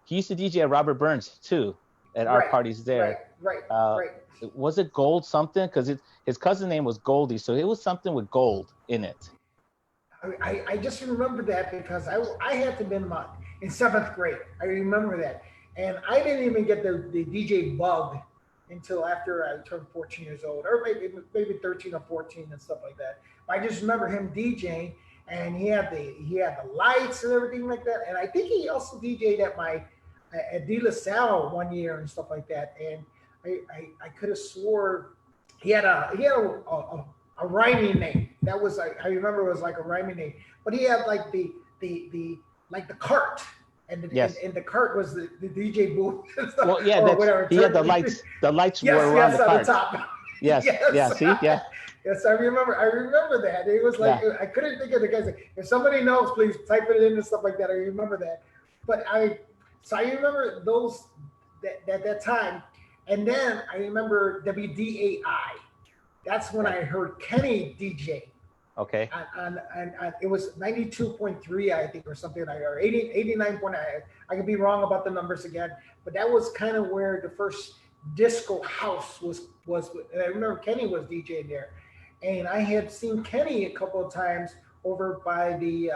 he used to DJ at Robert Burns too, at our parties there. Right. Was it Gold something? Because his cousin's name was Goldie, so it was something with gold in it. I just remember that because I had to be in 7th grade. I remember that. And I didn't even get the DJ bug until after I turned 14 years old, or maybe 13 or 14 and stuff like that. But I just remember him DJing, and he had the lights and everything like that. And I think he also DJ'd at De La Salle one year and stuff like that. And I could have swore he had a rhyming name. That was I remember it was like a rhyming name. But he had like the cart. And the cart was the DJ booth. And stuff, well, yeah, whatever. He had the lights. The lights were around the cart. The top. Yes. Yeah. See. Yeah. Yes, I remember that. It was like I couldn't think of the guys. If somebody knows, please type it in and stuff like that. I remember that. But I remember those that time, and then I remember WDAI. That's when I heard Kenny DJ. Okay. And it was 92.3, I think, or something like that, or 89.9. I could be wrong about the numbers again, but that was kind of where the first disco house was. And I remember Kenny was DJing there, and I had seen Kenny a couple of times over by the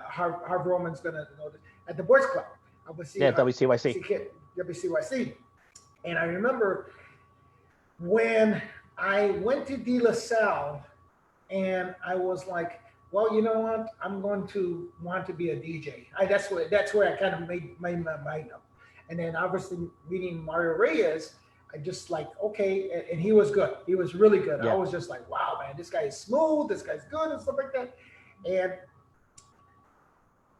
Harv Roman's gonna know this, at the Boys Club. WCYC. WCYC. And I remember when I went to De La Salle, and I was like, well, you know what? I'm going to want to be a DJ. That's where I kind of made my mind up. And then obviously meeting Mario Reyes, I just like, okay, and he was good. He was really good. Yeah. I was just like, wow, man, this guy is smooth. This guy's good and stuff like that. And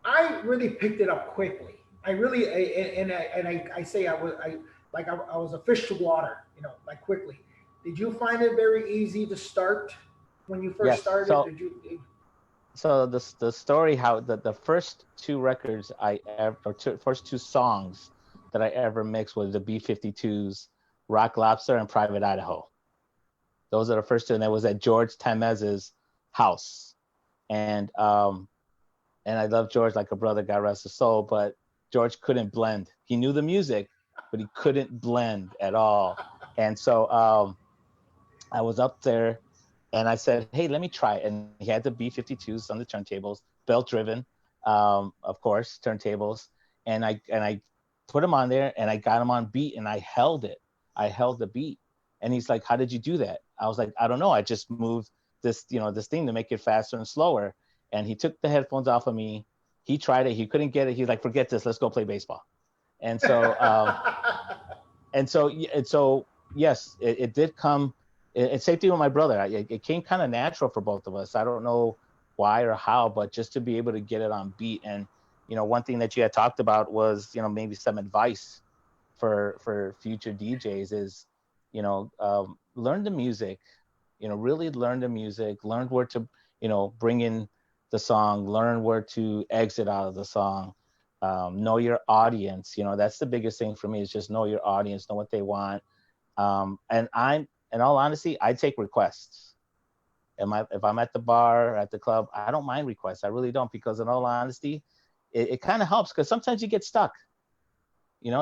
I really picked it up quickly. I really, I say I was a fish to water, you know, like quickly. Did you find it very easy to start when you first started? So, Did you? So the story how the first two records I ever first two songs that I ever mixed was the B-52s, Rock Lobster and Private Idaho. Those are the first two, and that was at George Temez's house. And I love George like a brother, God rest his soul, but George couldn't blend. He knew the music, but he couldn't blend at all. And so I was up there and I said, hey, let me try it. And he had the B-52s on the turntables, belt driven, of course, turntables. And I put him on there and I got him on beat and I held it. I held the beat. And he's like, how did you do that? I was like, I don't know. I just moved this thing to make it faster and slower. And he took the headphones off of me. He tried it. He couldn't get it. He's like, forget this. Let's go play baseball. And so, yes, it did come. It's same thing with my brother. It came kind of natural for both of us. I don't know why or how, but just to be able to get it on beat. And, one thing that you had talked about was, maybe some advice for future DJs is, learn the music, really learn the music, learn where to, bring in the song, learn where to exit out of the song, know your audience. That's the biggest thing for me is just know your audience, know what they want. And in all honesty, I take requests. If I'm at the bar or at the club, I don't mind requests. I really don't, because in all honesty, it kind of helps because sometimes you get stuck.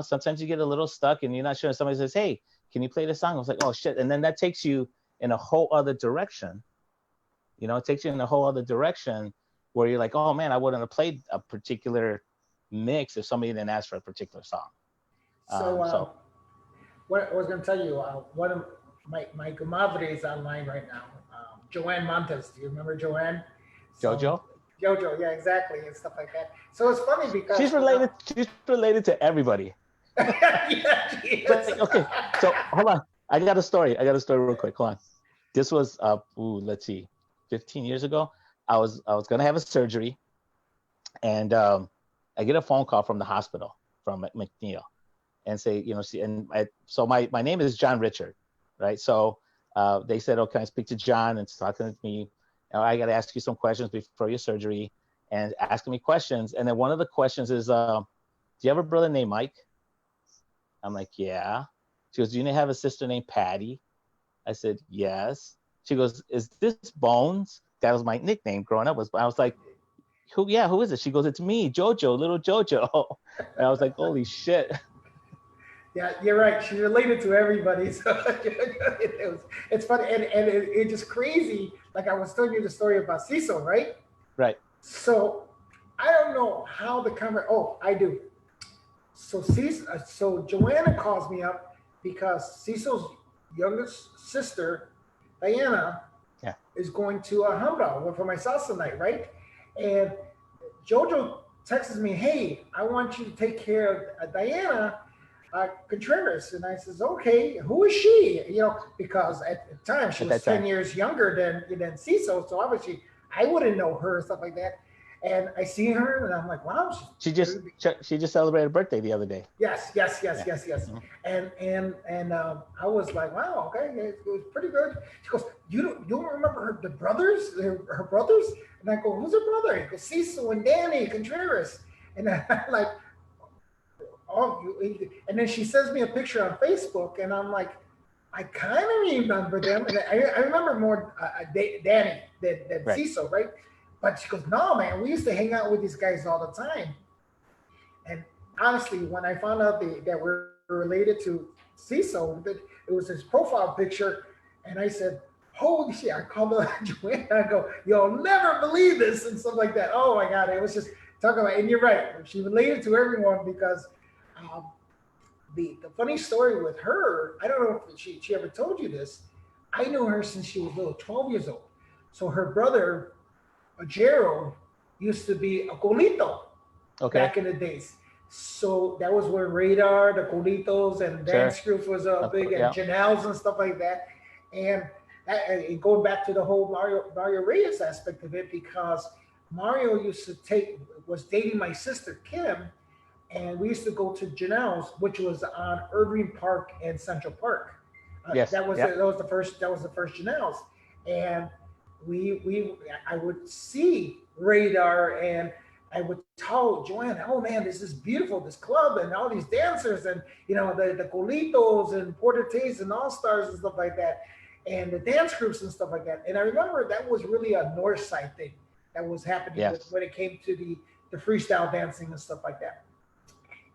Sometimes you get a little stuck and you're not sure. Somebody says, hey, can you play this song? I was like, oh shit. And then that takes you in a whole other direction. It takes you in a whole other direction where you're like, oh man, I wouldn't have played a particular mix if somebody didn't ask for a particular song. So what I was going to tell you, one of my comadre is online right now, Joanne Montes. Do you remember Joanne? Jojo? Jojo, yeah, exactly, and stuff like that. So it's funny because she's related to everybody. Yeah, she is. Okay, so hold on. I got a story real quick. Hold on. This was let's see, 15 years ago. I was gonna have a surgery, and I get a phone call from the hospital from McNeil, and say, so my name is John Richard, right? So they said, oh, can I speak to John? And talking to me, I got to ask you some questions before your surgery, and asking me questions. And then one of the questions is, do you have a brother named Mike? I'm like, yeah. She goes, do you have a sister named Patty? I said, yes. She goes, is this Bones? That was my nickname growing up. I was like, who is it? She goes, it's me, Jojo, little Jojo. And I was like, holy shit. Yeah, you're right. She's related to everybody. So it's funny. And it's just crazy. Like I was telling you the story about Cecil, right? Right. So I don't know how the camera, I do. So Joanna calls me up because Cecil's youngest sister, Diana, is going to Humboldt for my salsa night, right? And Jojo texts me, hey, I want you to take care of Diana Contreras. And I says, okay, who is she? Because at the time she was 10 years younger than Cecil. So obviously I wouldn't know her, stuff like that. And I see her and I'm like, wow. She just celebrated a birthday the other day. Yes. Mm-hmm. And I was like, wow, okay, it was pretty good. She goes, you don't remember the brothers, her brothers? And I go, who's her brother? He goes, Cecil and Danny Contreras. And I'm like, and then she sends me a picture on Facebook, and I'm like, I kind of remember them, and I remember more Danny than right. Cecil, right? But she goes, no, man, we used to hang out with these guys all the time. And honestly, when I found out that we're related to Cecil, that it was his profile picture, and I said, holy shit, I called her Joanne, I go, you'll never believe this, and stuff like that. Oh my God, it was just talking about, and you're right, she related to everyone because the funny story with her, I don't know if she ever told you this, I knew her since she was little, 12 years old. So her brother, Gerald, used to be a colito back in the days. So that was where Radar, the colitos, and dance groups was big, and Janelles and stuff like that. And going back to the whole Mario Reyes aspect of it, because Mario was dating my sister Kim, and we used to go to Janelle's, which was on Irving Park and Central Park. That was the first Janelle's. And I would see Radar, and I would tell Joanne, oh man, this is beautiful, this club and all these dancers, and the Colitos and Portates and All Stars and stuff like that, and the dance groups and stuff like that. And I remember that was really a North Side thing that was happening Yes. when it came to the freestyle dancing and stuff like that.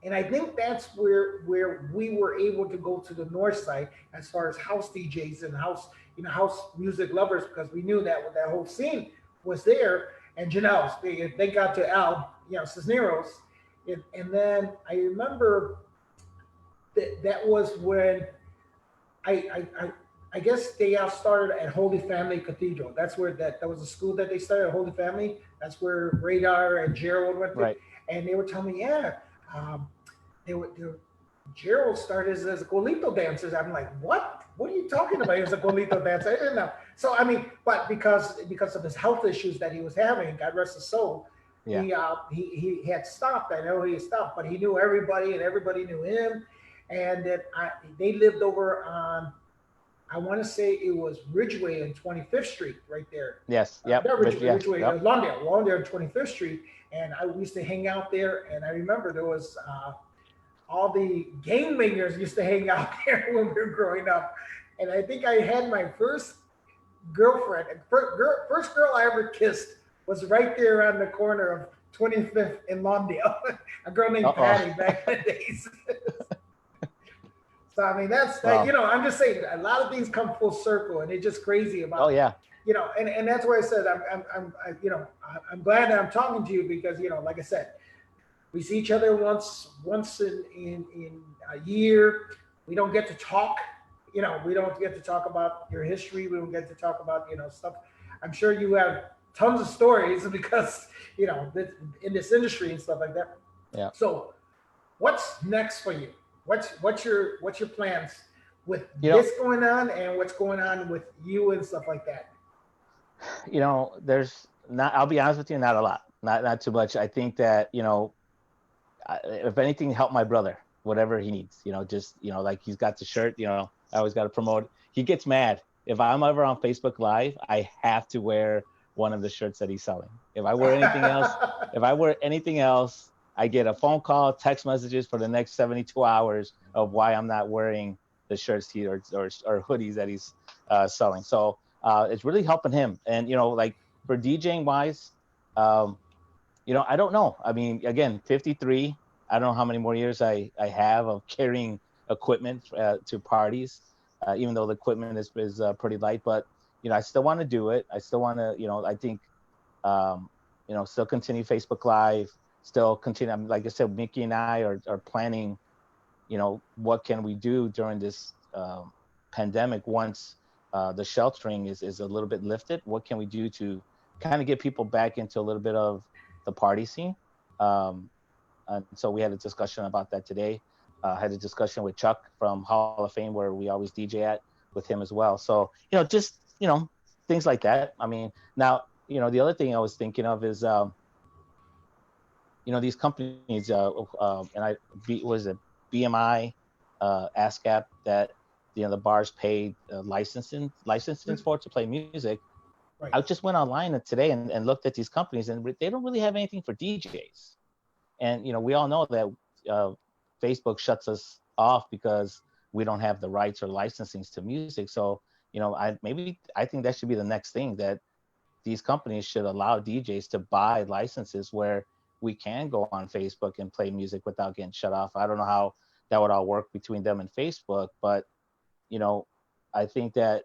And I think that's where we were able to go to the North Side as far as house DJs and house music lovers, because we knew that that whole scene was there. And Janelle's, they got to Al, Cisneros, and then I remember that was when I guess they all started at Holy Family Cathedral. That's where that was a school that they started at Holy Family. That's where Radar and Gerald went to. Right. And they were telling me, yeah, Gerald started as a Golito dancer. I'm like, what? What are you talking about? He was a Golito dancer. I didn't know. So I mean, but because of his health issues that he was having, God rest his soul, Yeah. he had stopped. I know he stopped, but he knew everybody and everybody knew him. And then they lived over on, I want to say it was Ridgeway and 25th Street right there. Yes. Yep. Ridgeway, Yep. Lawndale and 25th Street. And we used to hang out there. And I remember there was all the gang bangers used to hang out there when we were growing up. And I think I had my first girlfriend, first girl I ever kissed was right there on the corner of 25th and Lawndale. A girl named Patty back in the days. So I mean, that's I'm just saying a lot of things come full circle, and it's just crazy about. Oh yeah. And that's why I said I'm glad that I'm talking to you, because like I said, we see each other once in a year. We don't get to talk. We don't get to talk about your history. We don't get to talk about stuff. I'm sure you have tons of stories because in this industry and stuff like that. Yeah. So, what's next for you? What's your plans with this going on, and what's going on with you and stuff like that? There's not. I'll be honest with you, not a lot, not too much. I think that if anything, help my brother, whatever he needs. Like he's got the shirt. I always got to promote. He gets mad if I'm ever on Facebook Live. I have to wear one of the shirts that he's selling. If I wear anything else, I get a phone call, text messages for the next 72 hours of why I'm not wearing the shirts or hoodies that he's selling. So it's really helping him. And, like for DJing wise, I don't know. I mean, again, 53, I don't know how many more years I have of carrying equipment to parties, even though the equipment is pretty light. But, I still want to do it. I still want to, I think, still continue Facebook Live. Still continue. Like I said, Mickey and I are planning, what can we do during this pandemic once the sheltering is a little bit lifted? What can we do to kind of get people back into a little bit of the party scene? And so we had a discussion about that today. Had a discussion with Chuck from Hall of Fame, where we always DJ at, with him as well. So, just, things like that. I mean, now, the other thing I was thinking of is, these companies, was it BMI, ASCAP, that the bars paid licensing for to play music. Right. I just went online today and looked at these companies, and they don't really have anything for DJs. And we all know that Facebook shuts us off because we don't have the rights or licensings to music. So I think that should be the next thing, that these companies should allow DJs to buy licenses where we can go on Facebook and play music without getting shut off. I don't know how that would all work between them and Facebook, but I think that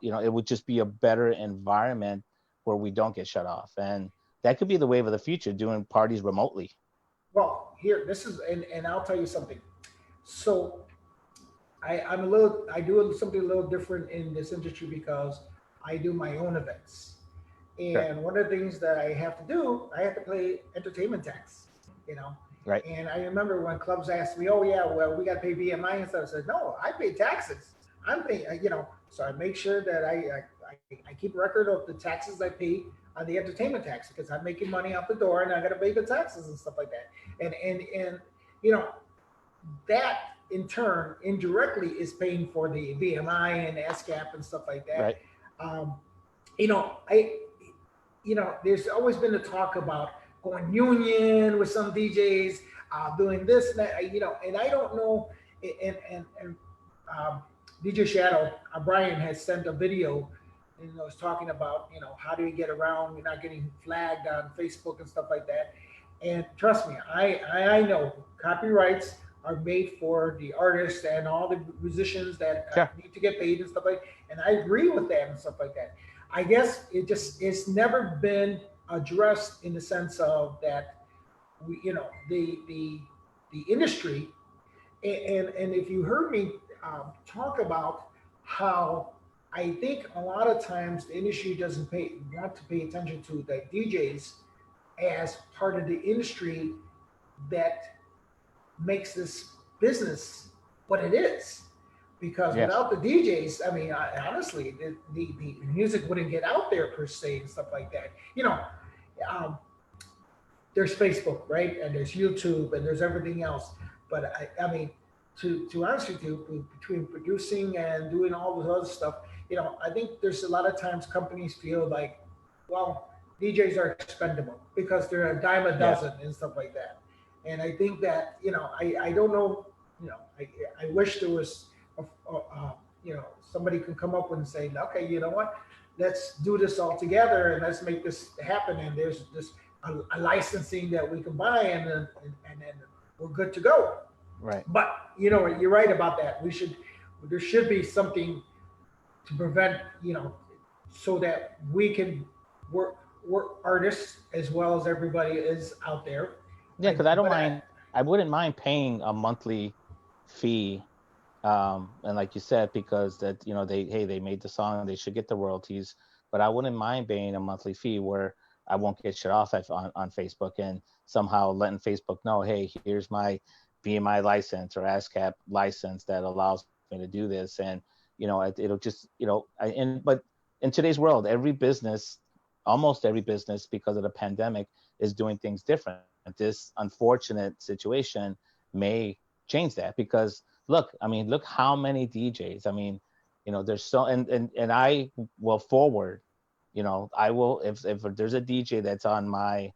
it would just be a better environment where we don't get shut off, and that could be the wave of the future, doing parties remotely. Well, and I'll tell you something. So I do something a little different in this industry because I do my own events. And Sure. one of the things that I have to do, I have to pay entertainment tax, Right. And I remember when clubs asked me, oh yeah, well, we got to pay BMI and stuff. I said, no, I pay taxes. I'm paying, so I make sure that I keep record of the taxes I pay on the entertainment tax, because I'm making money out the door and I got to pay the taxes and stuff like that. And that in turn indirectly is paying for the BMI and ASCAP and stuff like that. Right. you know, there's always been a talk about going union with some DJs, doing this and that, and I don't know, and um, DJ Shadow, Brian has sent a video, was talking about, how do you get around, you're not getting flagged on Facebook and stuff like that. And trust me, I know copyrights are made for the artists and all the musicians that Sure. need to get paid and stuff like, and I agree with that and stuff like that. I guess it's never been addressed in the sense of that we, the industry, and if you heard me talk about how I think a lot of times the industry doesn't want to pay attention to the DJs as part of the industry that makes this business what it is. Because Yes. without the DJs, I mean, honestly, the music wouldn't get out there per se and stuff like that. Um, there's Facebook, right? And there's YouTube and there's everything else. But I mean, to honest with you, between producing and doing all this other stuff, I think there's a lot of times companies feel like, well, DJs are expendable because they're a dime a dozen and stuff like that. And I think that, I don't know, I wish there was, somebody can come up and say, okay, you know what, let's do this all together and let's make this happen. And there's this a licensing that we can buy, and then we're good to go. Right. But you're right about that. There should be something to prevent, so that we can work artists as well as everybody is out there. Yeah, because I wouldn't mind paying a monthly fee, and like you said, because that they made the song, they should get the royalties. But I wouldn't mind paying a monthly fee where I won't get shut off on Facebook, and somehow letting Facebook know, hey, here's my BMI license or ASCAP license that allows me to do this, and it'll just but in today's world, almost every business, because of the pandemic, is doing things different. This unfortunate situation may change that, because look how many DJs. I mean, there's so, and I will forward, I will, if there's a DJ that's on my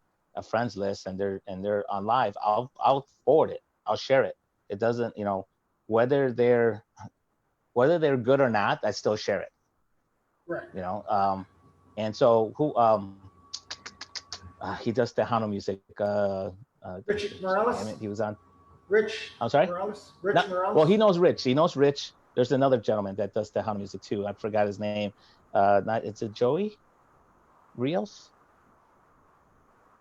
friends list and they're on live, I'll forward it. I'll share it. It doesn't, whether they're good or not, I still share it. Right. And so he does Tejano music. Rich Morales. He was on. Rich. I'm sorry. Morales. Morales. Well, he knows Rich. There's another gentleman that does Tejano music too. I forgot his name. It's a Joey Rios.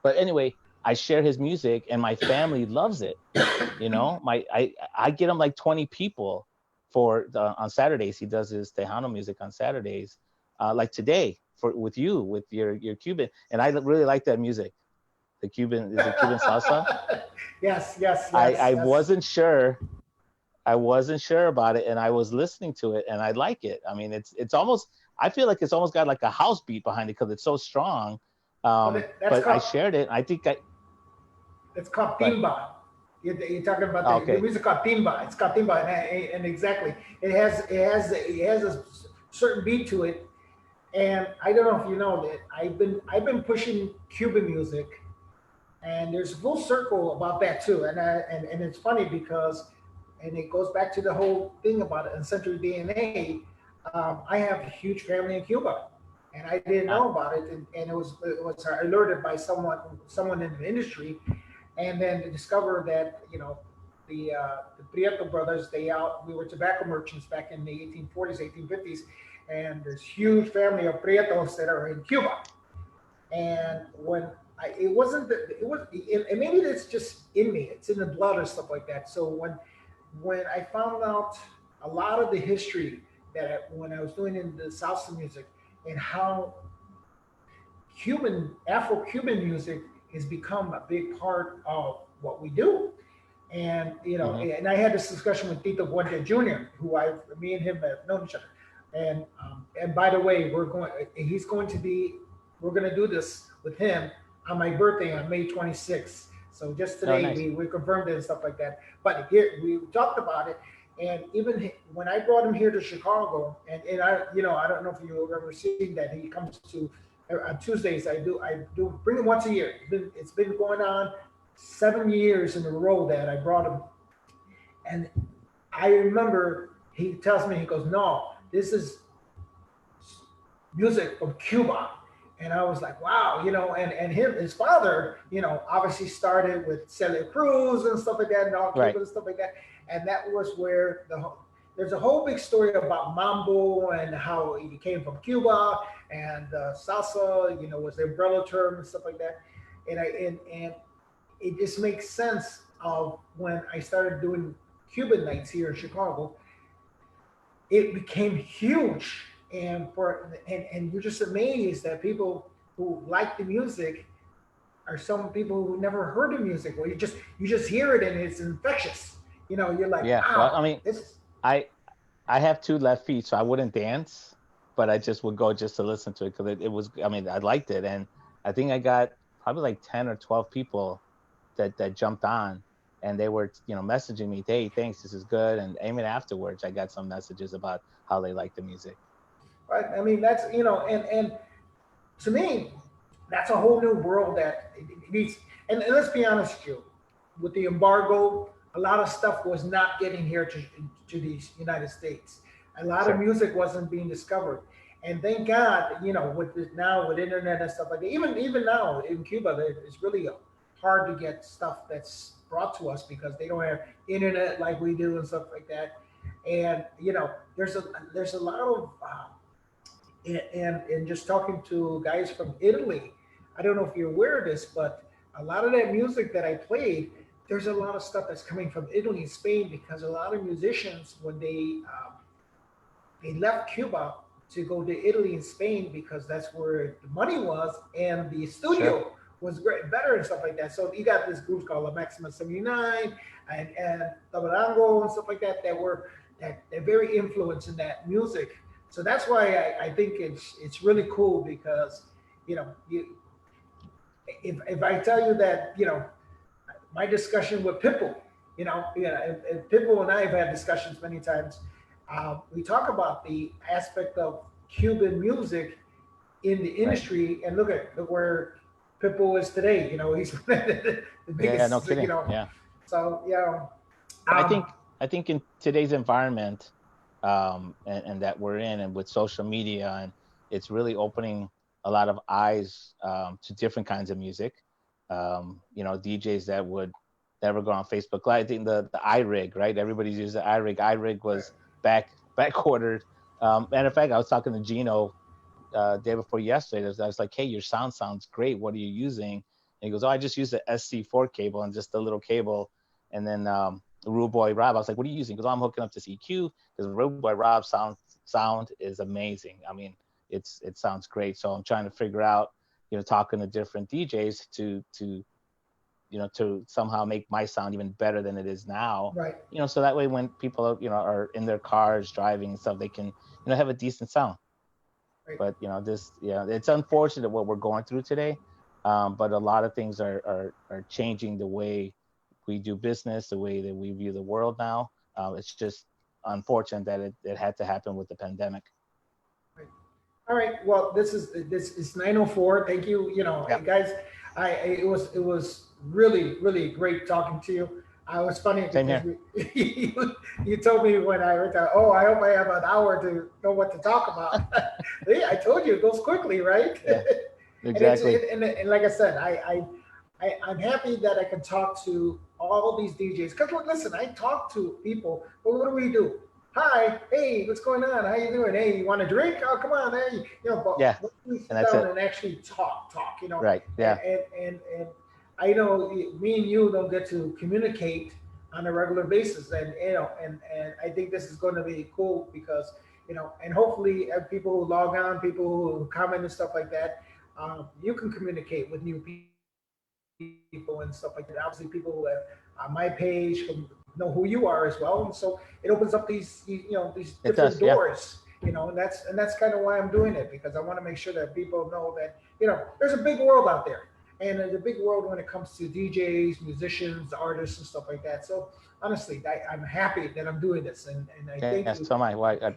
But anyway, I share his music and my family loves it. I get him like 20 people on Saturdays. He does his Tejano music on Saturdays, like today with your Cuban, and I really like that music. The Cuban salsa. Yes. I wasn't sure about it, and I was listening to it, and I like it. I mean, it's almost, I feel like it's almost got like a house beat behind it because it's so strong. But I shared it. I think it's called timba. You're talking about the music called timba. It's called timba, and exactly, it has a certain beat to it. And I don't know if you know that I've been pushing Cuban music, and there's a full circle about that too. And it's funny because, and it goes back to the whole thing about ancestral DNA. I have a huge family in Cuba, and I didn't know about it, and it was alerted by someone in the industry, and then to discover that the Prieto brothers, we were tobacco merchants back in the 1840s, 1850s, and this huge family of Prietos that are in Cuba. And when it was, and maybe it's just in me, it's in the blood or stuff like that. So when I found out a lot of the history when I was doing in the salsa music, and how Afro-Cuban music has become a big part of what we do. And, and I had this discussion with Tito Huerta Jr., me and him have known each other. And by the way, we're going to do this with him on my birthday on May 26th. So just today, nice. we confirmed it and stuff like that. But here we talked about it, And even when I brought him here to Chicago, and I, I don't know if you've ever seen that he comes to on Tuesdays. I do bring him once a year. It's been going on 7 years in a row that I brought him, and I remember he tells me, he goes, no, this is music from Cuba. And I was like, wow, and his father, obviously started with Celia Cruz and stuff like that, and all Right. Cuba and stuff like that. And that was where there's a whole big story about mambo and how he came from Cuba, and salsa, was the umbrella term and stuff like that. And it just makes sense of when I started doing Cuban nights here in Chicago. It became huge, and you're just amazed that people who like the music are some people who never heard the music. Well, you just hear it and it's infectious. You're like, Yeah. Well, I wow, mean, this is I I have two left feet, so I wouldn't dance, but I just would go just to listen to it because it was. I mean, I liked it, and I think I got probably like 10 or 12 people that jumped on, and they were messaging me, hey, thanks, this is good, and even afterwards, I got some messages about how they like the music. right. I mean, that's and to me, that's a whole new world that it needs. And let's be honest with you, with the embargo, a lot of stuff was not getting here to the United States. A lot of Sure. music wasn't being discovered, and thank God, with now with internet and stuff like that. Even now in Cuba, it's really hard to get stuff that's brought to us because they don't have internet like we do and stuff like that. And there's a lot of and just talking to guys from Italy, I don't know if you're aware of this, but a lot of that music that I played, there's a lot of stuff that's coming from Italy and Spain because a lot of musicians, when they left Cuba to go to Italy and Spain because that's where the money was and the Sure. studio was great, better and stuff like that. So you got this group called La Maxima 79 and Tabarango and stuff like that that they're very influenced in that music. So that's why I think it's really cool because if I tell you that my discussion with Pitbull, and Pitbull and I have had discussions many times. We talk about the aspect of Cuban music in the Right. industry, and look where Pitbull is today. He's one of the Yeah. No biggest. kidding. Yeah. So I um, think I think in today's environment, and that we're in, and with social media, and it's really opening a lot of eyes to different kinds of music. DJs that would never go on Facebook Live. I think the iRig, right? Everybody's using the iRig. iRig was back ordered. Matter of fact, I was talking to Gino day before yesterday. I was like, hey, your sounds great. What are you using? And he goes, oh, I just use the SC4 cable and just a little cable. And then Rude Boy Rob, I was like, what are you using? Because I'm hooking up to EQ because Rude Boy Rob sound is amazing. I mean, it sounds great. So I'm trying to figure out, talking to different DJs to somehow make my sound even better than it is now. right. So that way when people are in their cars driving and stuff, they can have a decent sound. Right. But it's unfortunate what we're going through today. But a lot of things are changing the way we do business, the way that we view the world now. It's just unfortunate that it had to happen with the pandemic. All right. Well, this is 9:04. Thank you. Yeah. Guys, it was really great talking to you. I was funny Same because here. you told me when I went out, oh, I hope I have an hour to know what to talk about. Yeah, I told you it goes quickly, right? Yeah, exactly. And like I said, I'm happy that I can talk to all these DJs. Because listen, I talk to people, but what do we do? Hi, hey, what's going on? How you doing? Hey, you want a drink? Oh, come on, hey, but Yeah, when we sit and that's down it. and actually talk, Right. Yeah. and I know me and you don't get to communicate on a regular basis, and I think this is going to be cool because and hopefully people who log on, people who comment and stuff like that, you can communicate with new people and stuff like that. Obviously, people who have on my page can know who you are as well, and so it opens up these It different does. Yeah. doors. And that's kind of why I'm doing it because I want to make sure that people know that there's a big world out there, and there's a big world when it comes to DJs, musicians, artists, and stuff like that. So honestly, I'm happy that I'm doing this, and I thank Yes, you. so am I. Well, I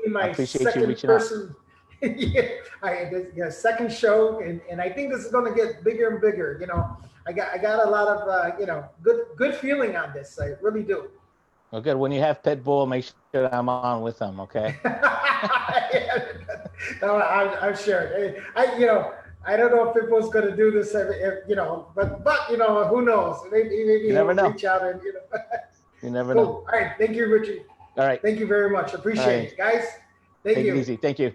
Be my appreciate you second reaching out. person. Yeah, second show, and I think this is going to get bigger and bigger. You know, I got a lot of you know, good feeling on this. I really do. Well, good. When you have Pitbull, make sure I'm on with them, okay? No, I'm sure. You know, I don't know if Pitbull's going to do this, you know, but you know, who knows? Maybe You never he'll know. reach out and you know. You never Cool. know. All right, thank you, Richie. All right. Thank you very much. Appreciate All right. it, guys. Thank Take you. it easy. Thank you.